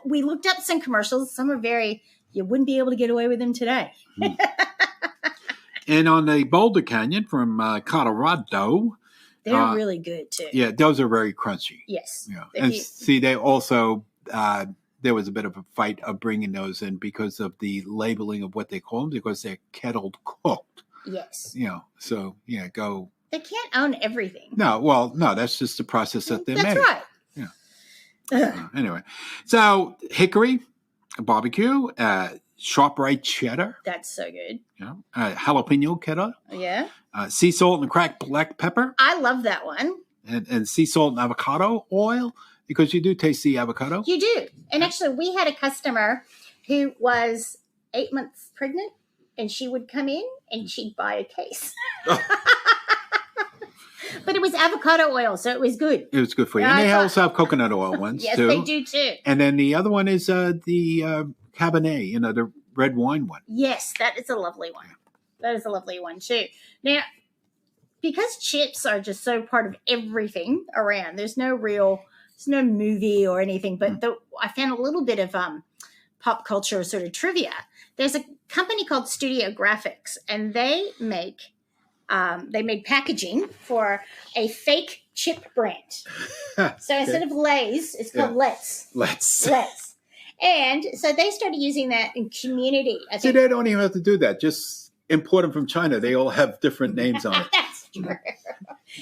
We looked up some commercials. Some are you wouldn't be able to get away with them today. And on the Boulder Canyon from Colorado. They're really good too. Yeah, those are very crunchy. Yes. Yeah. And see, they also, there was a bit of a fight of bringing those in because of the labeling of what they call them, because they're kettle cooked. Yes. So, go. They can't own everything. No, that's just the process that they're made. That's right. Yeah. Anyway, so hickory barbecue, sharp right cheddar. That's so good. Yeah. Jalapeno cheddar. Yeah. Sea salt and cracked black pepper. I love that one. And sea salt and avocado oil, because you do taste the avocado. You do. And actually, we had a customer who was 8 months pregnant, and she would come in and she'd buy a case. But it was avocado oil, so it was good. It was good for you. And they also have coconut oil ones, yes, too. Yes, they do, too. And then the other one is the Cabernet, the red wine one. Yes, that is a lovely one. That is a lovely one, too. Now, because chips are just so part of everything around, there's no movie or anything, but I found a little bit of pop culture sort of trivia. There's a company called Studio Graphics, and they made packaging for a fake chip brand. So instead of Lay's, it's called Let's. And so they started using that in community. See, they don't even have to do that. Just import them from China. They all have different names on it. That's true.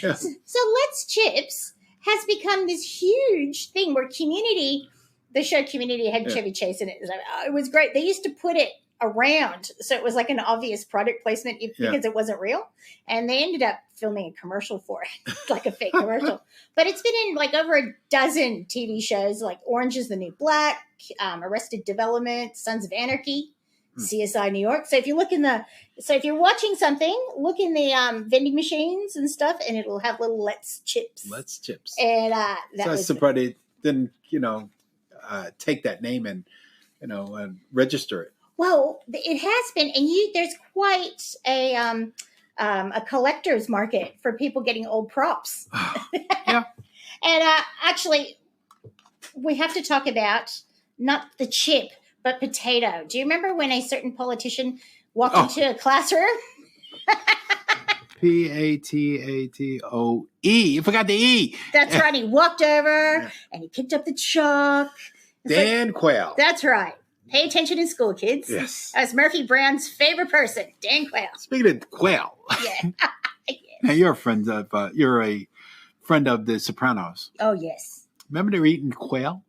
Yeah. So Let's Chips has become this huge thing where the show Community had Chevy Chase in it. It was great. They used to put it around, so it was like an obvious product placement because it wasn't real. And they ended up filming a commercial for it, like a fake commercial. But it's been in like over a dozen TV shows, like Orange is the New Black, Arrested Development, Sons of Anarchy, CSI New York. So if you if you're watching something, look in the vending machines and stuff, and it'll have little Let's Chips. Let's Chips. And that was surprised they didn't, take that name and, and register it. Well, it has been, and there's quite a collector's market for people getting old props. Yeah. And actually, we have to talk about not the chip, but potato. Do you remember when a certain politician walked into a classroom? P-A-T-A-T-O-E. You forgot the E. That's right. He walked over and he picked up the chalk. Dan Quayle. That's right. Pay attention in school, kids. Yes. That's Murphy Brown's favorite person, Dan Quayle. Speaking of Quayle. Yeah. Yes. Now you're a friend of The Sopranos. Oh, yes. Remember they were eating quail?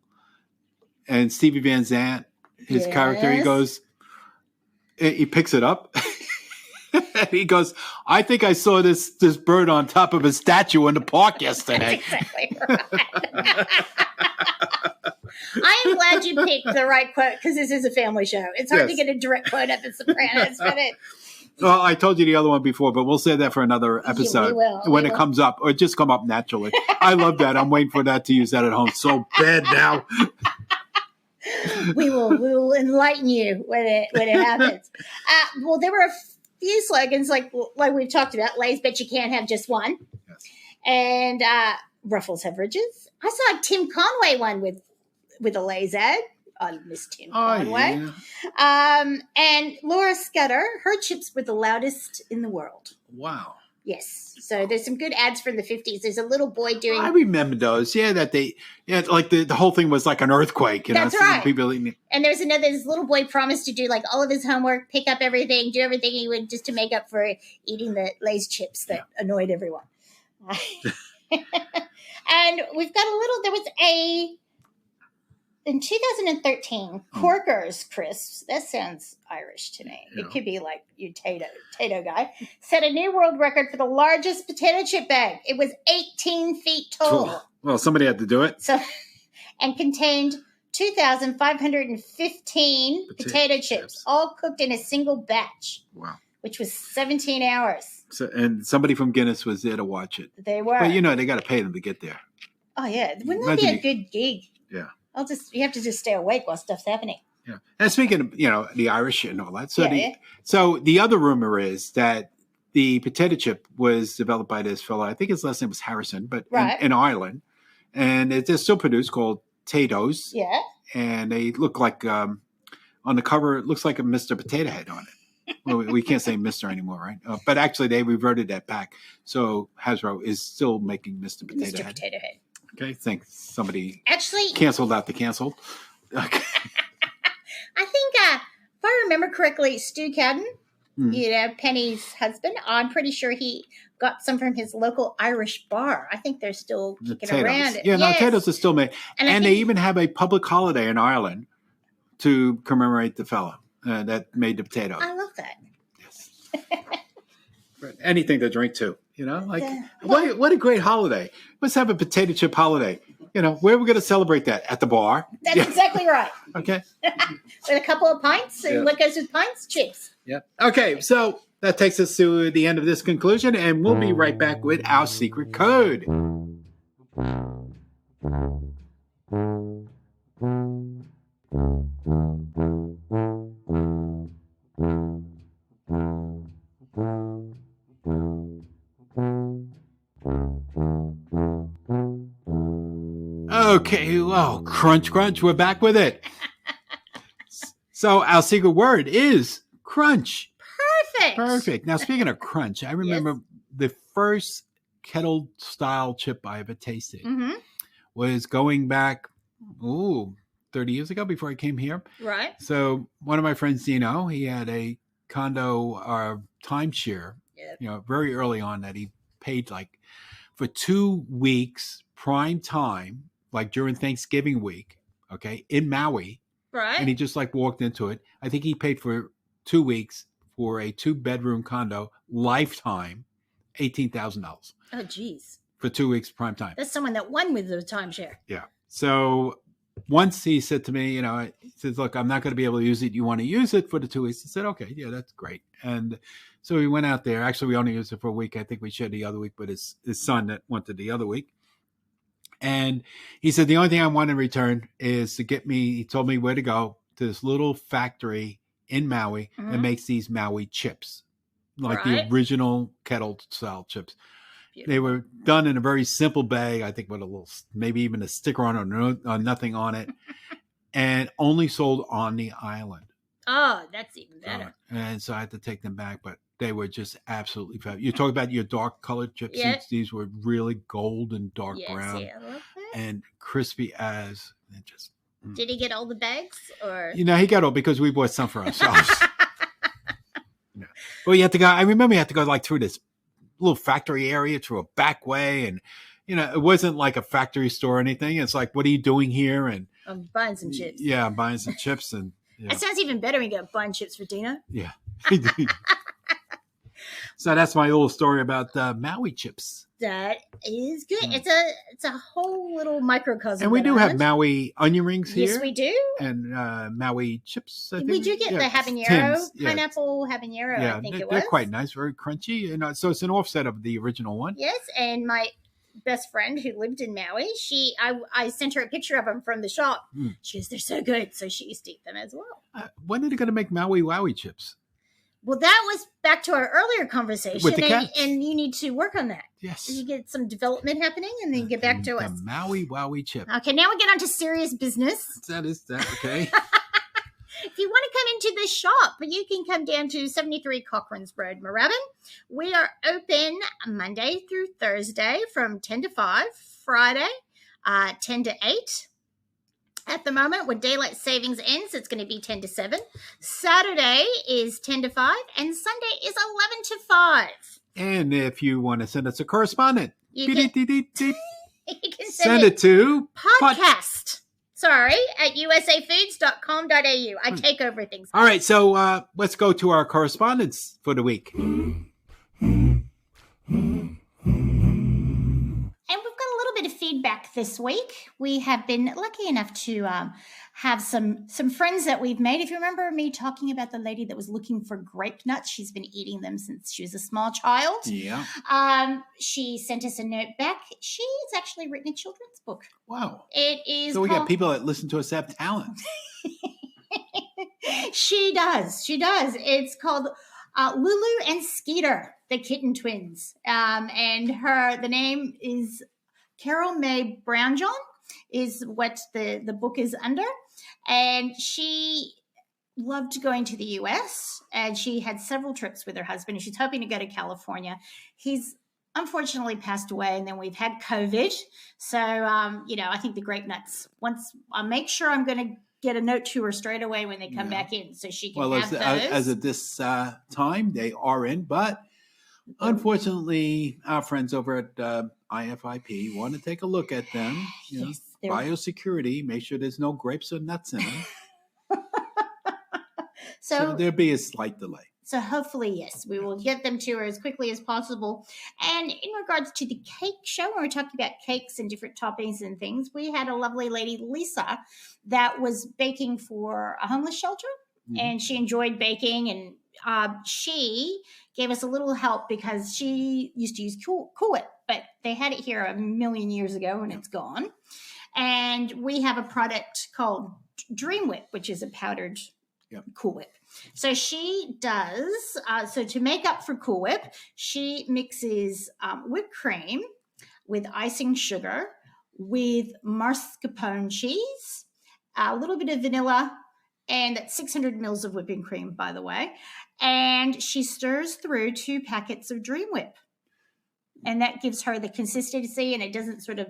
And Stevie Van Zandt, his character, he picks it up. And he goes, I think I saw this bird on top of a statue in the park yesterday. That's exactly right. I am glad you picked the right quote because this is a family show. It's hard to get a direct quote up in Sopranos, but well, I told you the other one before, but we'll save that for another episode when it comes up, or just come up naturally. I love that. I'm waiting for that to use that at home so bad now. We will enlighten you when it happens. Well, there were a few slogans like we've talked about. Lay's bet you can't have just one, and Ruffles have ridges. I saw a Tim Conway one with with a Lay's ad. I miss Tim Conway. And Laura Scudder, her chips were the loudest in the world. Wow. Yes. So there's some good ads from the 50s. There's a little boy doing... I remember those. Yeah, like the whole thing was like an earthquake. That's right. People and there's this little boy promised to do like all of his homework, pick up everything, do everything he would just to make up for eating the Lay's chips that annoyed everyone. And we've got there was in 2013, Corker's Crisps, that sounds Irish to me. Yeah. It could be like your Tato guy, set a new world record for the largest potato chip bag. It was 18 feet tall. Well, somebody had to do it. And contained 2,515 potato chips, all cooked in a single batch. Wow. Which was 17 hours. And somebody from Guinness was there to watch it. They were. But, they got to pay them to get there. Oh, yeah. Wouldn't that be a good gig? Yeah. You have to just stay awake while stuff's happening. Yeah. And speaking of, the Irish and all that. So the other rumor is that the potato chip was developed by this fellow. I think his last name was Harrison, but in Ireland. And it's still produced, called Tato's. Yeah. And they look like, on the cover, it looks like a Mr. Potato Head on it. Well, we can't say Mr. anymore, right? But actually, they reverted that back. So Hasbro is still making Mr. Potato Head. Potato Head. Okay, thanks. Somebody actually canceled out the canceled. Okay. I think, if I remember correctly, Stu Cowden, Penny's husband, I'm pretty sure he got some from his local Irish bar. I think they're still kicking around. Yeah, no, Tato's is still made. And they even have a public holiday in Ireland to commemorate the fellow that made the potato. I love that. Yes. Anything to drink too. What a great holiday. Let's have a potato chip holiday. Where are we going to celebrate that? At the bar? That's exactly right. Okay. With a couple of pints. And what goes with pints? Chips. Yeah. Okay, so that takes us to the end of this conclusion, and we'll be right back with our secret code. Okay, well, crunch, we're back with it. So our secret word is crunch. Perfect. Now, speaking of crunch, I remember the first Kettle style chip I ever tasted was going back, 30 years ago before I came here. Right. So one of my friends, Dino, he had a condo timeshare, very early on that he paid like for 2 weeks prime time, like during Thanksgiving week, in Maui. Right. And he just walked into it. I think he paid for 2 weeks for a 2-bedroom condo, lifetime, $18,000. Oh, geez. For 2 weeks prime time. That's someone that won with the timeshare. Yeah. So once he said to me, he says, look, I'm not going to be able to use it. You want to use it for the 2 weeks? I said, okay, yeah, that's great. And so we went out there. Actually, we only used it for a week. I think we shared the other week, but his son that wanted the other week. And he said, the only thing I want in return is to get me, he told me where to go to this little factory in Maui that makes these Maui chips, like the original Kettle style chips. Beautiful. They were done in a very simple bag, I think with a little, maybe even a sticker on it or nothing on it, and only sold on the island. Oh, that's even better. And so I had to take them back, but they were just absolutely fabulous. You talk about your dark colored chips. These were really gold and dark brown. Yeah, I love that. And crispy as it just. Did he get all the bags or? He got all because we bought some for ourselves. But you had to go. I remember you had to go through this little factory area through a back way, and it wasn't like a factory store or anything. It's like, what are you doing here? And I'm buying some chips. Yeah, I'm buying some chips, and that sounds even better when you go buying chips for Dino. Yeah. So that's my little story about Maui chips. That is good. It's a whole little microcosm. And we do have Maui onion rings here. Yes, we do. And Maui chips. I think. We do get the habanero, pineapple habanero. I think it was. They're quite nice, very crunchy. So it's an offset of the original one. Yes, and my best friend who lived in Maui, I sent her a picture of them from the shop. She goes, they're so good. So she used to eat them as well. When are they going to make Maui Wowie chips? Well, that was back to our earlier conversation. With the cats. And you need to work on that. Yes. You get some development happening and then get back to us. The Maui Wowie chip. Okay, now we get on to serious business. That okay. If you want to come into the shop, you can come down to 73 Cochrane's Road, Moorabbin. We are open Monday through Thursday from 10 to 5, Friday 10 to 8. At the moment, when daylight savings ends, it's going to be 10 to 7. Saturday is 10 to 5, and Sunday is 11 to 5. And if you want to send us a correspondent, you can send it to podcast. At usafoods.com.au. I take over things. All right, so let's go to our correspondence for the week. And we've got a little bit of feedback this week. We have been lucky enough to have some friends that we've made. If you remember me talking about the lady that was looking for grape nuts, she's been eating them since she was a small child. Yeah. She sent us a note back. She's actually written a children's book. Wow. It is. So we got people that listen to us that have talent. She does. It's called Lulu and Skeeter, the Kitten Twins. And the name is Carol Mae Brownjohn is what the book is under. And she loved going to the US, and she had several trips with her husband, and she's hoping to go to California. He's unfortunately passed away, and then we've had COVID. So, I think the grape nuts, once I make sure I'm going to get a note to her straight away when they come back in so she can have those. As of this time, they are in, but unfortunately, our friends over at IFIP want to take a look at them. Yes, biosecurity, make sure there's no grapes or nuts in them. So there'll be a slight delay. So hopefully, yes, we will get them to her as quickly as possible. And in regards to the cake show, when we're talking about cakes and different toppings and things, we had a lovely lady, Lisa, that was baking for a homeless shelter. Mm-hmm. And she enjoyed baking, and she gave us a little help because she used to use Cool Whip, but they had it here a million years ago and it's gone. And we have a product called Dream Whip, which is a powdered Cool Whip. So she does, to make up for Cool Whip, she mixes whipped cream with icing sugar, with mascarpone cheese, a little bit of vanilla, and that's 600 mils of whipping cream, by the way. And she stirs through 2 packets of Dream Whip. And that gives her the consistency, and it doesn't sort of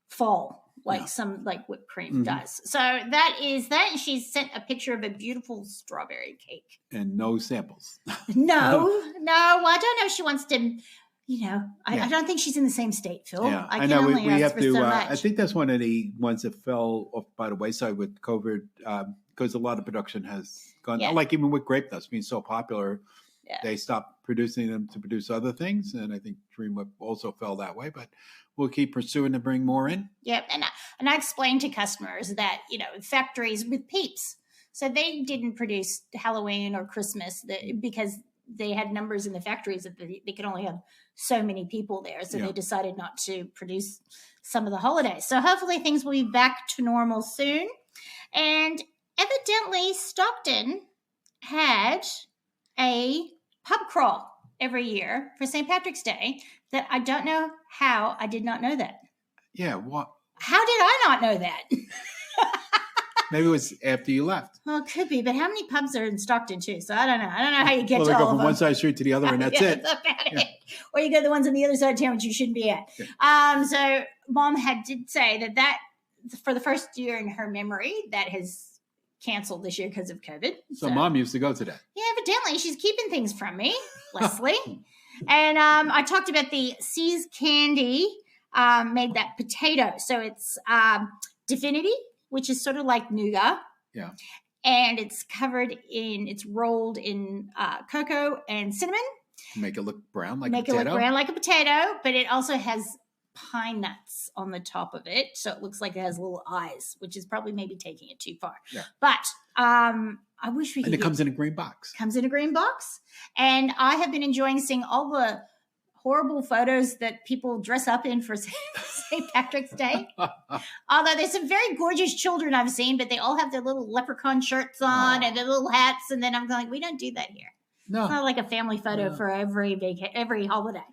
fall like some whipped cream does. So that is that. And she sent a picture of a beautiful strawberry cake. And no samples. No. Well, I don't know if she wants to, I don't think she's in the same state, Phil. Yeah. I know we have to, so much. I think that's one of the ones that fell off by the wayside with COVID, because a lot of production has gone, like even with grape nuts being so popular, they stopped producing them to produce other things. And I think Dream Whip also fell that way, but we'll keep pursuing to bring more in. Yep. And I explained to customers that, factories with Peeps, so they didn't produce Halloween or Christmas because they had numbers in the factories that they could only have so many people there. So they decided not to produce some of the holidays. So hopefully things will be back to normal soon. And evidently Stockton had a pub crawl every year for St. Patrick's Day that I don't know how I did not know that. Yeah, what? How did I not know that? Maybe it was after you left. Well, it could be, but how many pubs are in Stockton too? So I don't know. I don't know how you get to all of them. Well, they go from one side of the street to the other, and that's it. That's about it. Or you go to the ones on the other side of town, which you shouldn't be at. Yeah. So Mom did say that for the first year in her memory, that has canceled this year because of COVID. So Mom used to go to that. Yeah, evidently she's keeping things from me, Leslie. And I talked about the Seas Candy made that potato. So it's Divinity, which is sort of like nougat. Yeah. And it's rolled in cocoa and cinnamon. Make it look brown like a potato. Make it look brown like a potato, but it also has pine nuts on the top of it. So it looks like it has little eyes, which is probably maybe taking it too far. Yeah. But I wish we could. And it comes in a green box. Comes in a green box. And I have been enjoying seeing all the horrible photos that people dress up in for St. Patrick's Day. Although there's some very gorgeous children I've seen, but they all have their little leprechaun shirts on and their little hats. And then I'm going, we don't do that here. No. It's not like a family photo for every holiday.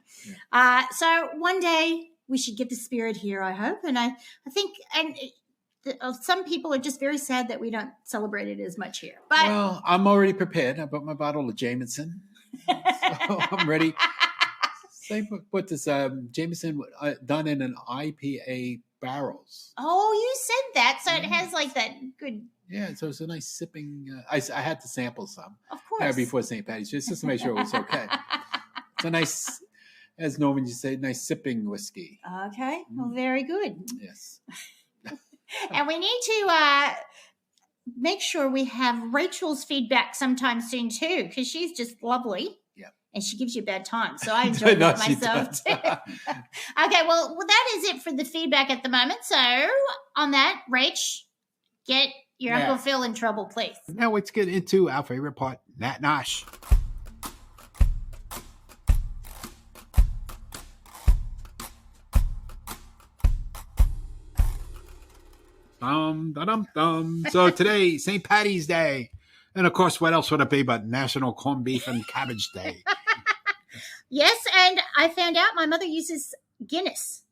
Yeah. So one day we should get the spirit here, I hope. And I think some people are just very sad that we don't celebrate it as much here. But well, I'm already prepared. I bought my bottle of Jameson. So I'm ready. Same with this Jameson done in an IPA barrels. Oh, you said that. So it has like that good. Yeah, so it's a nice sipping. I had to sample some. Of course. Before St. Patty's, just to make sure it was okay. It's a nice, as Norman used to say, nice sipping whiskey. Okay, well, very good. Yes. And we need to make sure we have Rachel's feedback sometime soon too, because she's just lovely. Yeah. And she gives you a bad time, so I enjoy that myself too. Okay, well, that is it for the feedback at the moment. So on that, Rach, get your Uncle Phil in trouble, please. Now let's get into our favorite part, Nat Nosh. So today, St. Patty's Day. And of course, what else would it be but National Corned Beef and Cabbage Day? Yes, and I found out my mother uses Guinness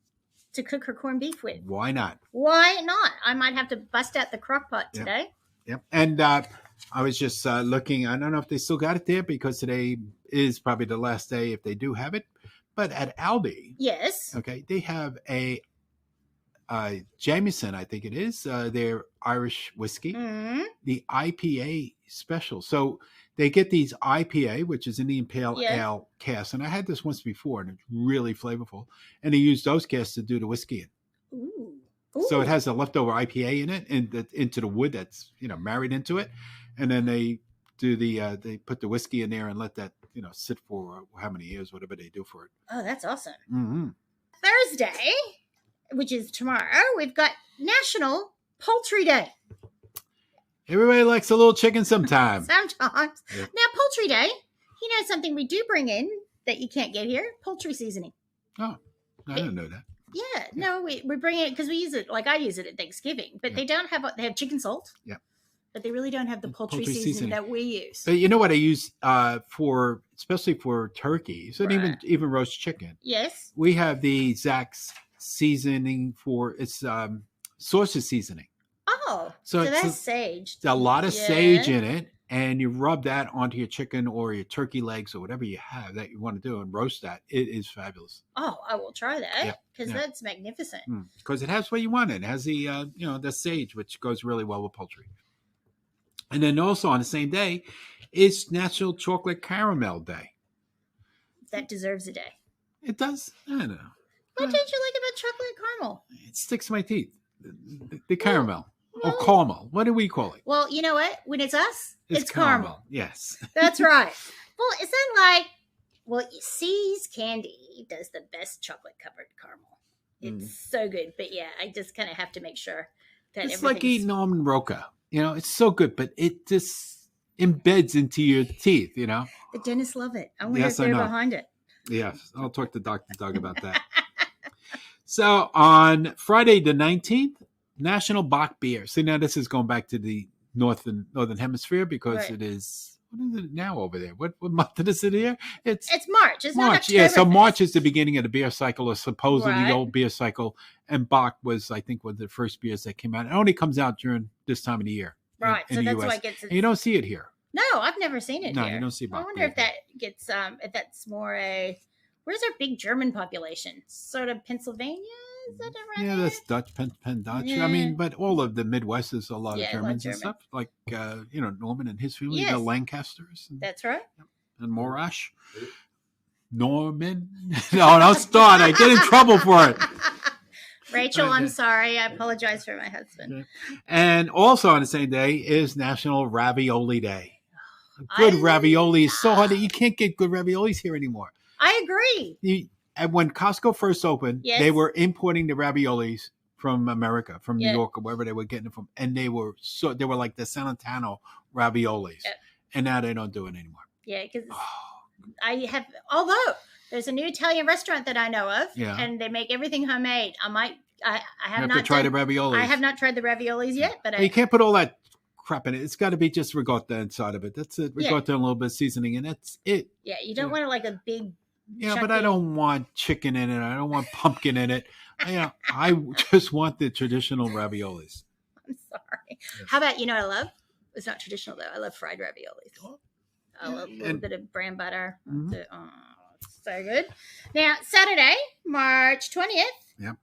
to cook her corned beef with. Why not? Why not? I might have to bust out the crock pot today. Yep. And I was just looking. I don't know if they still got it there because today is probably the last day if they do have it. But at Aldi, yes, okay, they have a Jameson, I think it is, their Irish whiskey, the IPA special. So they get these IPA, which is Indian Pale Ale casks. And I had this once before, and it's really flavorful. And they use those casks to do the whiskey in. Ooh. So it has a leftover IPA in it, and into the wood that's married into it. And then they do they put the whiskey in there and let that sit for how many years, whatever they do for it. Oh, that's awesome. Mm-hmm. Thursday, which is tomorrow, we've got National Poultry Day. Everybody likes a little chicken sometimes. Sometimes. Yeah. Now, Poultry Day, something we do bring in that you can't get here, poultry seasoning. Oh, I didn't know that. Yeah, no, we bring it because we use it, like I use it at Thanksgiving, but they have chicken salt. Yeah. But they really don't have the poultry seasoning that we use. But you know what I use especially for turkeys and even roast chicken? Yes. We have the Zach's seasoning it's sausage seasoning. Oh, so that's sage. A lot of sage in it, and you rub that onto your chicken or your turkey legs or whatever you have that you want to do and roast that. It is fabulous. Oh, I will try that because that's magnificent. Because it has what you want. It has the the sage, which goes really well with poultry. And then also on the same day, it's National Chocolate Caramel Day. That deserves a day. It does. I don't know. What did you like about chocolate caramel? It sticks to my teeth. The caramel. Or caramel. What do we call it? Well, you know what? When it's us, it's caramel. Yes. That's right. Well, is that C's Candy does the best chocolate-covered caramel. It's so good. But yeah, I just kind of have to make sure that it's like eating almond roca. It's so good, but it just embeds into your teeth, The dentists love it. I wonder if they're behind it. Yes. I'll talk to Dr. Doug about that. So on Friday the 19th, National Bock Beer. See, now this is going back to the northern hemisphere because it is, what is it now over there? What month is it here? It's March. It's March. Yeah, so March is the beginning of the beer cycle, or supposedly the old beer cycle. And Bock was, I think, one of the first beers that came out. It only comes out during this time of the year. Right. In so the that's US. why it gets. And you don't see it here. No, I've never seen it here. No, you don't see Bock. I wonder if that gets, if that's more where's our big German population? Sort of Pennsylvania? Is that around there? That's Dutch, Penn Dutch. Yeah. I mean, but all of the Midwest is a lot of Germans and stuff. Like, Norman and his family, the Lancasters. That's right. And Morash. Norman. No, don't start. I get in trouble for it. Rachel, I'm sorry. I apologize for my husband. Yeah. And also on the same day is National Ravioli Day. Good ravioli is so hard that you can't get good raviolis here anymore. I agree. And when Costco first opened, they were importing the raviolis from America, from New York, or wherever they were getting it from, and they were like the Salentano raviolis, and now they don't do it anymore. Yeah, because although there's a new Italian restaurant that I know of, and they make everything homemade. I have not tried the raviolis. I have not tried the raviolis yet, but you can't put all that crap in it. It's got to be just ricotta inside of it. That's it. Ricotta and a little bit of seasoning, and that's it. Yeah, you don't want like a big. Yeah, but I don't want chicken in it. I don't want pumpkin in it. I just want the traditional raviolis. I'm sorry. Yes. How about, I love? It's not traditional though. I love fried raviolis. I love a little bit of bran butter. Mm-hmm. So good. Now, Saturday, March 20th. Yep.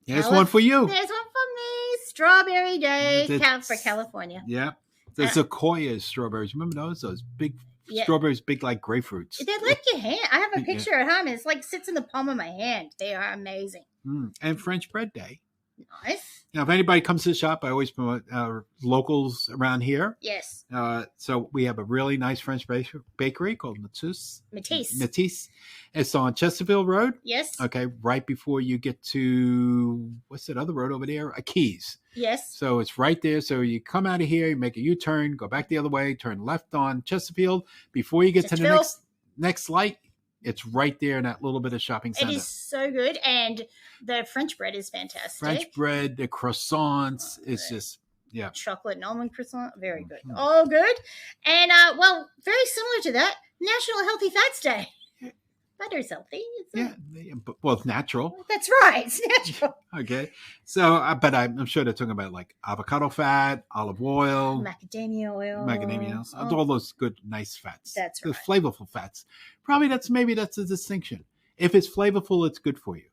There's one for you. There's one for me. Strawberry Day for California. Yeah. The Sequoia strawberries. Remember those? Those big strawberries, big like grapefruits. They're like your hand. I have a picture at home. It's like sits in the palm of my hand. They are amazing. And French Bread Day. Nice. Now, if anybody comes to the shop, I always promote our locals around here. Yes. So we have a really nice French bakery called Matisse. Matisse. It's on Chesterfield Road. Yes. Okay, right before you get to, what's that other road over there? Keys. Yes. So it's right there. So you come out of here, you make a U-turn, go back the other way, turn left on Chesterfield. Before you get to the next light, it's right there in that little bit of shopping center. It is so good. And the French bread is fantastic. French bread, the croissants, it's just, chocolate and almond croissant, very good. All good. And, very similar to that, National Healthy Fats Day. Butter's healthy. Well, it's natural. That's right. It's natural. Okay. So, but I'm sure they're talking about like avocado fat, olive oil, macadamia oil, all those good, nice fats. That's right. The flavorful fats. Probably that's the distinction. If it's flavorful, it's good for you.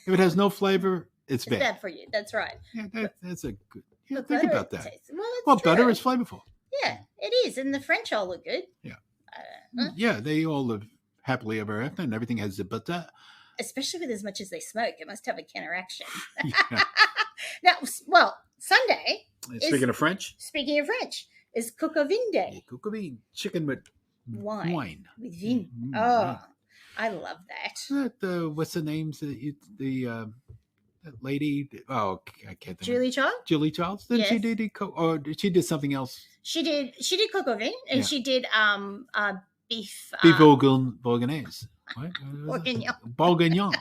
If it has no flavor, it's bad. It's bad for you. That's right. Yeah, that's a good. Yeah, think about that. Well, butter is flavorful. Yeah, it is, and the French all look good. Yeah. Yeah, they all live happily ever after, and everything has the butter. Especially with as much as they smoke, it must have a counteraction. Now, Sunday. Speaking of French, is Coq au vin day. Yeah, coq au vin, chicken with wine. With vin. I love that. What's the names? That lady. Oh, I can't think. Julie Childs. Julie Childs. Then she did or she did something else. She did coq au vin, and she did beef bourguignon. Bourguignon. Bourguignon,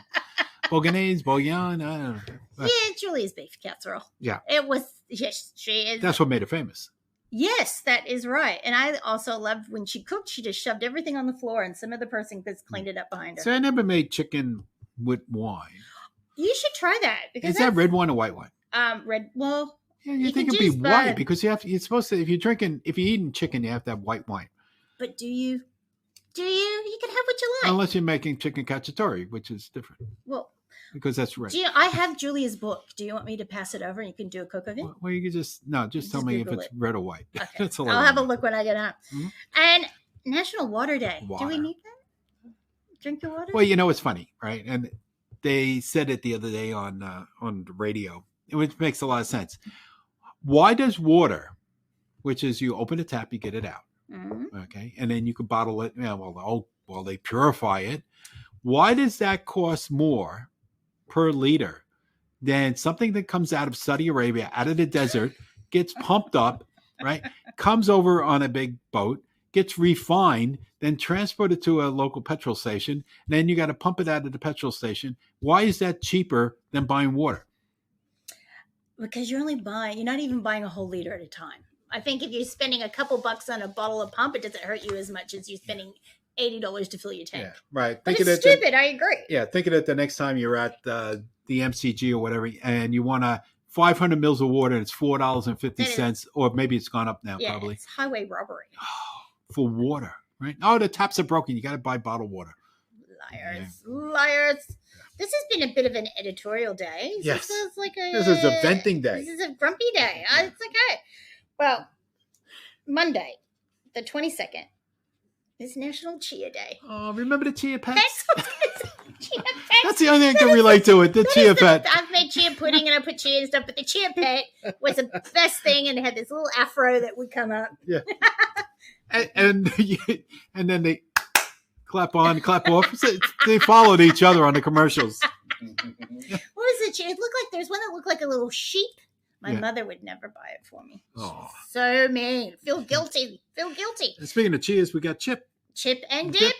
bourguignon. I don't know. Yeah, Julie's beef casserole. Yeah. It was, yes, she is. That's what made her famous. Yes, that is right. And I also loved when she cooked, she just shoved everything on the floor and some other person just cleaned it up behind her. So I never made chicken with wine. You should try that. Is that red wine or white wine? Red, well. Yeah, you think it'd be white because you're supposed to, if you're eating chicken, you have to have white wine. But do you? You can have what you like. Unless you're making chicken cacciatore, which is different. Well. Because that's red. I have Julia's book. Do you want me to pass it over and you can do a coq au vin? Well, you can just tell me Google if it's red or white. Okay. That's all I'll have a look when I get out. Mm-hmm. And National Water Day. Water. Do we need that? Drink your water? Well, it's funny, right? And they said it the other day on the radio, which makes a lot of sense. Why does water, which is you open the tap, you get it out, okay, and then you can bottle it. Well, they purify it. Why does that cost more per liter than something that comes out of Saudi Arabia, out of the desert, gets pumped up, right? Comes over on a big boat, gets refined, then transported to a local petrol station. And then you got to pump it out of the petrol station. Why is that cheaper than buying water? Because you're not even buying a whole liter at a time. I think if you're spending a couple bucks on a bottle of pump, it doesn't hurt you as much as you spending $80 to fill your tank. Yeah, right. But it's stupid. I agree. Yeah, think of it the next time you're at the MCG or whatever, and you want 500 mils of water, and it's $4.50, or maybe it's gone up now. Yeah, probably. It's highway robbery for water, right? Oh, the taps are broken. You got to buy bottled water. Liars. This has been a bit of an editorial day. Yes. This is a venting day. This is a grumpy day. It's okay. Well, Monday, the 22nd. It's National Chia Day. Oh, remember the chia pets? Chia pets. That's the only thing I can relate to it. The chia pet. I've made chia pudding and I put chia and stuff, but the chia pet was the best thing, and it had this little afro that would come up. Yeah. and then they clap on, clap off. They followed each other on the commercials. What was it? It looked like there's one that looked like a little sheep. My mother would never buy it for me. Oh. So mean. Feel guilty. And speaking of cheers, we got Chip. Chip and dip.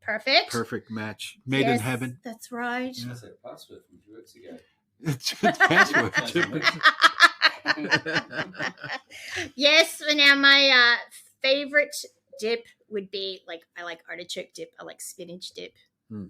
Perfect. Perfect match. Made in heaven. That's right. That's a pasta from 2 weeks ago. Password chip. Yes. Now my favorite dip would be I like artichoke dip. I like spinach dip.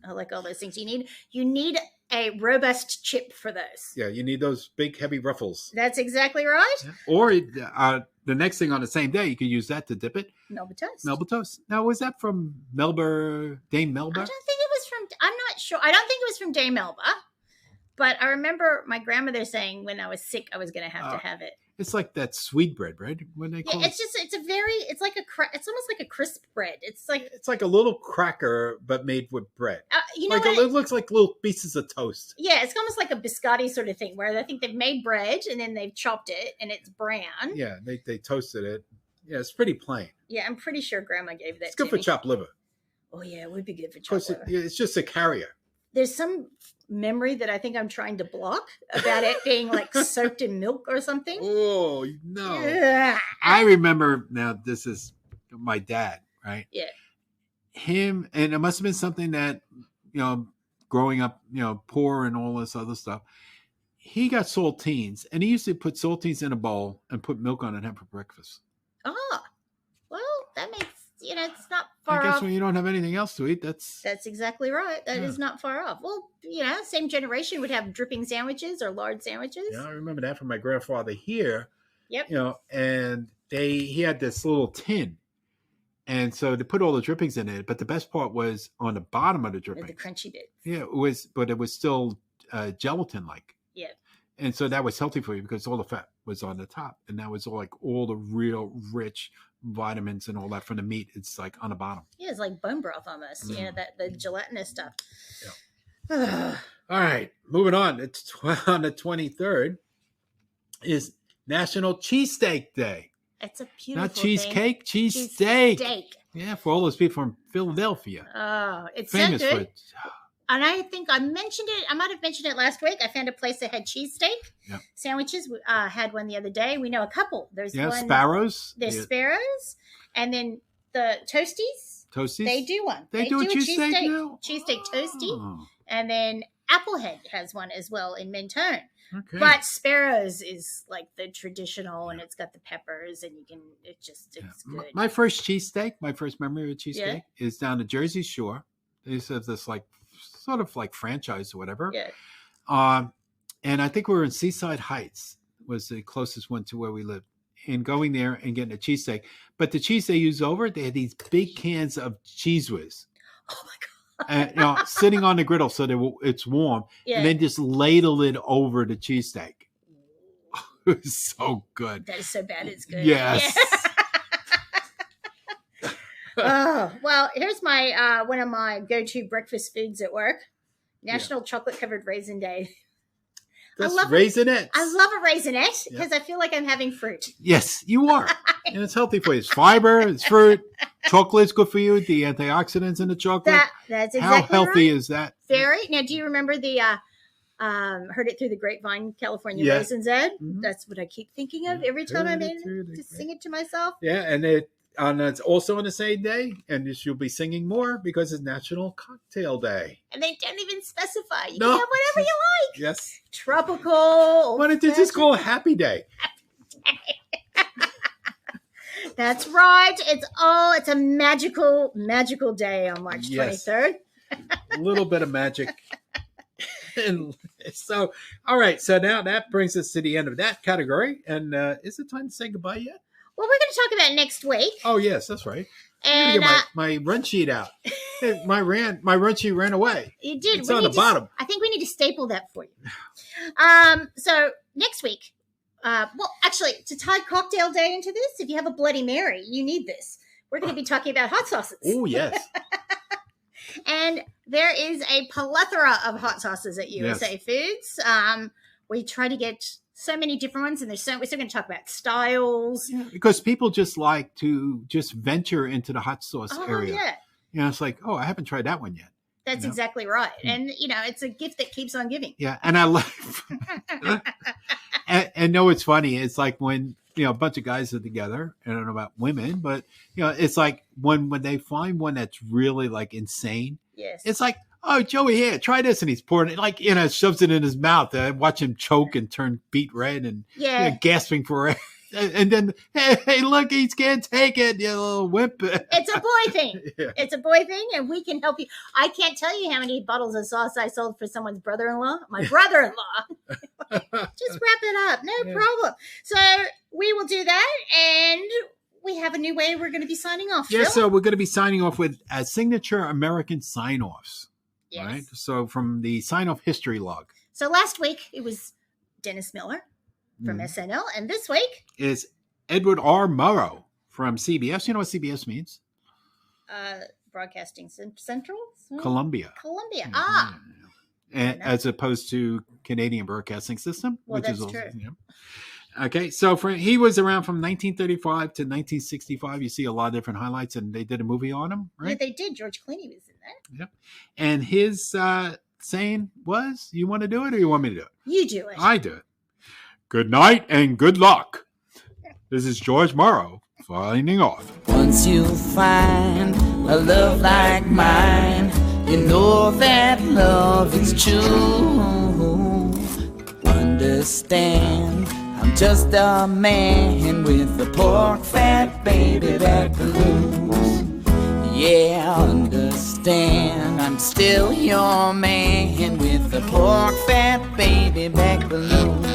I like all those things. You need a robust chip for those. Yeah, you need those big heavy ruffles. That's exactly right. Yeah. Or the next thing on the same day, you could use that to dip it. Melba toast. Melba toast. Now, was that from Dame Melba? I don't think it was from. I'm not sure. I don't think it was from Dame Melba. But I remember my grandmother saying when I was sick, I was going to have it. It's like that sweet bread, right? When they call it's almost like a crisp bread. It's like a little cracker, but made with bread. It looks like little pieces of toast. Yeah, it's almost like a biscotti sort of thing, where I think they've made bread and then they've chopped it and it's brown. Yeah, they toasted it. Yeah, it's pretty plain. Yeah, I'm pretty sure Grandma gave that. It's good for chopped liver. Oh yeah, it would be good for chopped liver. It's just a carrier. There's some memory that I think I'm trying to block about it being soaked in milk or something. Oh no! I remember now. This is my dad, right? Yeah. Him, and it must have been something that growing up, poor and all this other stuff. He got saltines, and he used to put saltines in a bowl and put milk on it and have for breakfast. Ah, well, that makes it's not far off. I guess when you don't have anything else to eat, that's exactly right. That is not far off. Well, same generation would have dripping sandwiches or lard sandwiches. Yeah, I remember that from my grandfather here. Yep. And he had this little tin, and so they put all the drippings in it. But the best part was on the bottom of the drippings, the crunchy bit. Yeah, it was still gelatin like. Yeah. And so that was healthy for you because all the fat was on the top, and that was all the real rich vitamins and all that from the meat. It's on the bottom. Yeah, it's like bone broth almost. That the gelatinous stuff. Yeah. All right, moving on. It's on the 23rd is National Cheesesteak Day. It's a beautiful not cheesecake, cheesesteak. Yeah, for all those people from Philadelphia. Oh, it's famous so good. For and I think I mentioned it. I might have mentioned it last week. I found a place that had cheesesteak sandwiches. Had one the other day. We know a couple. There's one. Sparrows. There's Sparrows, and then the Toasties. Toasties. They do one. They do a cheesesteak now. Cheesesteak toasty, and then Applehead has one as well in Mentone. Okay. But Sparrows is the traditional, and it's got the peppers, and it's good. My first cheesesteak, my first memory of cheesesteak is down the Jersey Shore. They used to have this sort of franchise or whatever. Yeah. And I think we were in Seaside Heights was the closest one to where we lived. And going there and getting a cheesesteak. But the cheese they use over, they had these big cans of Cheese Whiz. Oh my God. And, sitting on the griddle so it's warm. Yeah. And then just ladle it over the cheesesteak. It was so good. That is so bad it's good. Yes. Yeah. Oh, well, here's my one of my go-to breakfast foods at work. National Chocolate Covered Raisin Day. That's raisinette. I love a raisinette because I feel like I'm having fruit. Yes, you are. And it's healthy for you. It's fiber, it's fruit. Chocolate's good for you. The antioxidants in the chocolate. That's exactly How healthy right. is that? Very. Now, do you remember the heard it through the grapevine, California Raisins ad? Mm-hmm. That's what I keep thinking of every time I'm in to sing it to myself. Yeah, and it's also on the same day, and you'll be singing more because it's National Cocktail Day. And they don't even specify. You can have whatever you like. Yes. Tropical. Why don't you just call it Happy Day? That's right. It's a magical day on March 23rd. A little bit of magic. And so, all right. So now that brings us to the end of that category. And is it time to say goodbye yet? Well, we're going to talk about next week. Oh, yes, that's right. And get my run sheet out. My run sheet ran away. You did. It's on the bottom. I think we need to staple that for you. So next week, actually, to tie Cocktail Day into this, if you have a Bloody Mary, you need this. We're going to be talking about hot sauces. Oh, yes. And there is a plethora of hot sauces at USA Foods. We try to get so many different ones, and we're still going to talk about styles. Yeah, because people just like to just venture into the hot sauce area. Yeah. It's like, I haven't tried that one yet. That's exactly right. And, it's a gift that keeps on giving. Yeah. And I love, and it's funny. It's like when, a bunch of guys are together, I don't know about women, but, it's like when they find one that's really insane. Yes. It's like, oh, Joey, here, try this. And he's pouring it, like, shoves it in his mouth. Watch him choke and turn beet red and gasping for air. And then, hey, look, he can't take it, you little wimp. It's a boy thing. Yeah. It's a boy thing, and we can help you. I can't tell you how many bottles of sauce I sold for someone's brother-in-law. My brother-in-law. Just wrap it up. No problem. So we will do that, and we have a new way we're going to be signing off. Yeah, so we're going to be signing off with signature American sign-offs. Yes. Right? So from the sign-off history log. So last week, it was Dennis Miller from SNL, and this week is Edward R. Murrow from CBS. You know what CBS means? Broadcasting Central? Columbia. Mm-hmm. And as opposed to Canadian Broadcasting System. Well, that's true. Okay, so he was around from 1935 to 1965. You see a lot of different highlights, and they did a movie on him, right? Yeah, they did. George Clooney was in that. Yep. And his saying was, you want to do it or you want me to do it? You do it. I do it. Good night and good luck. This is George Morrow signing off. Once you find a love like mine, you know that love is true. Understand, I'm just a man with a pork fat baby back blues. Yeah, understand, I'm still your man with a pork fat baby back blues.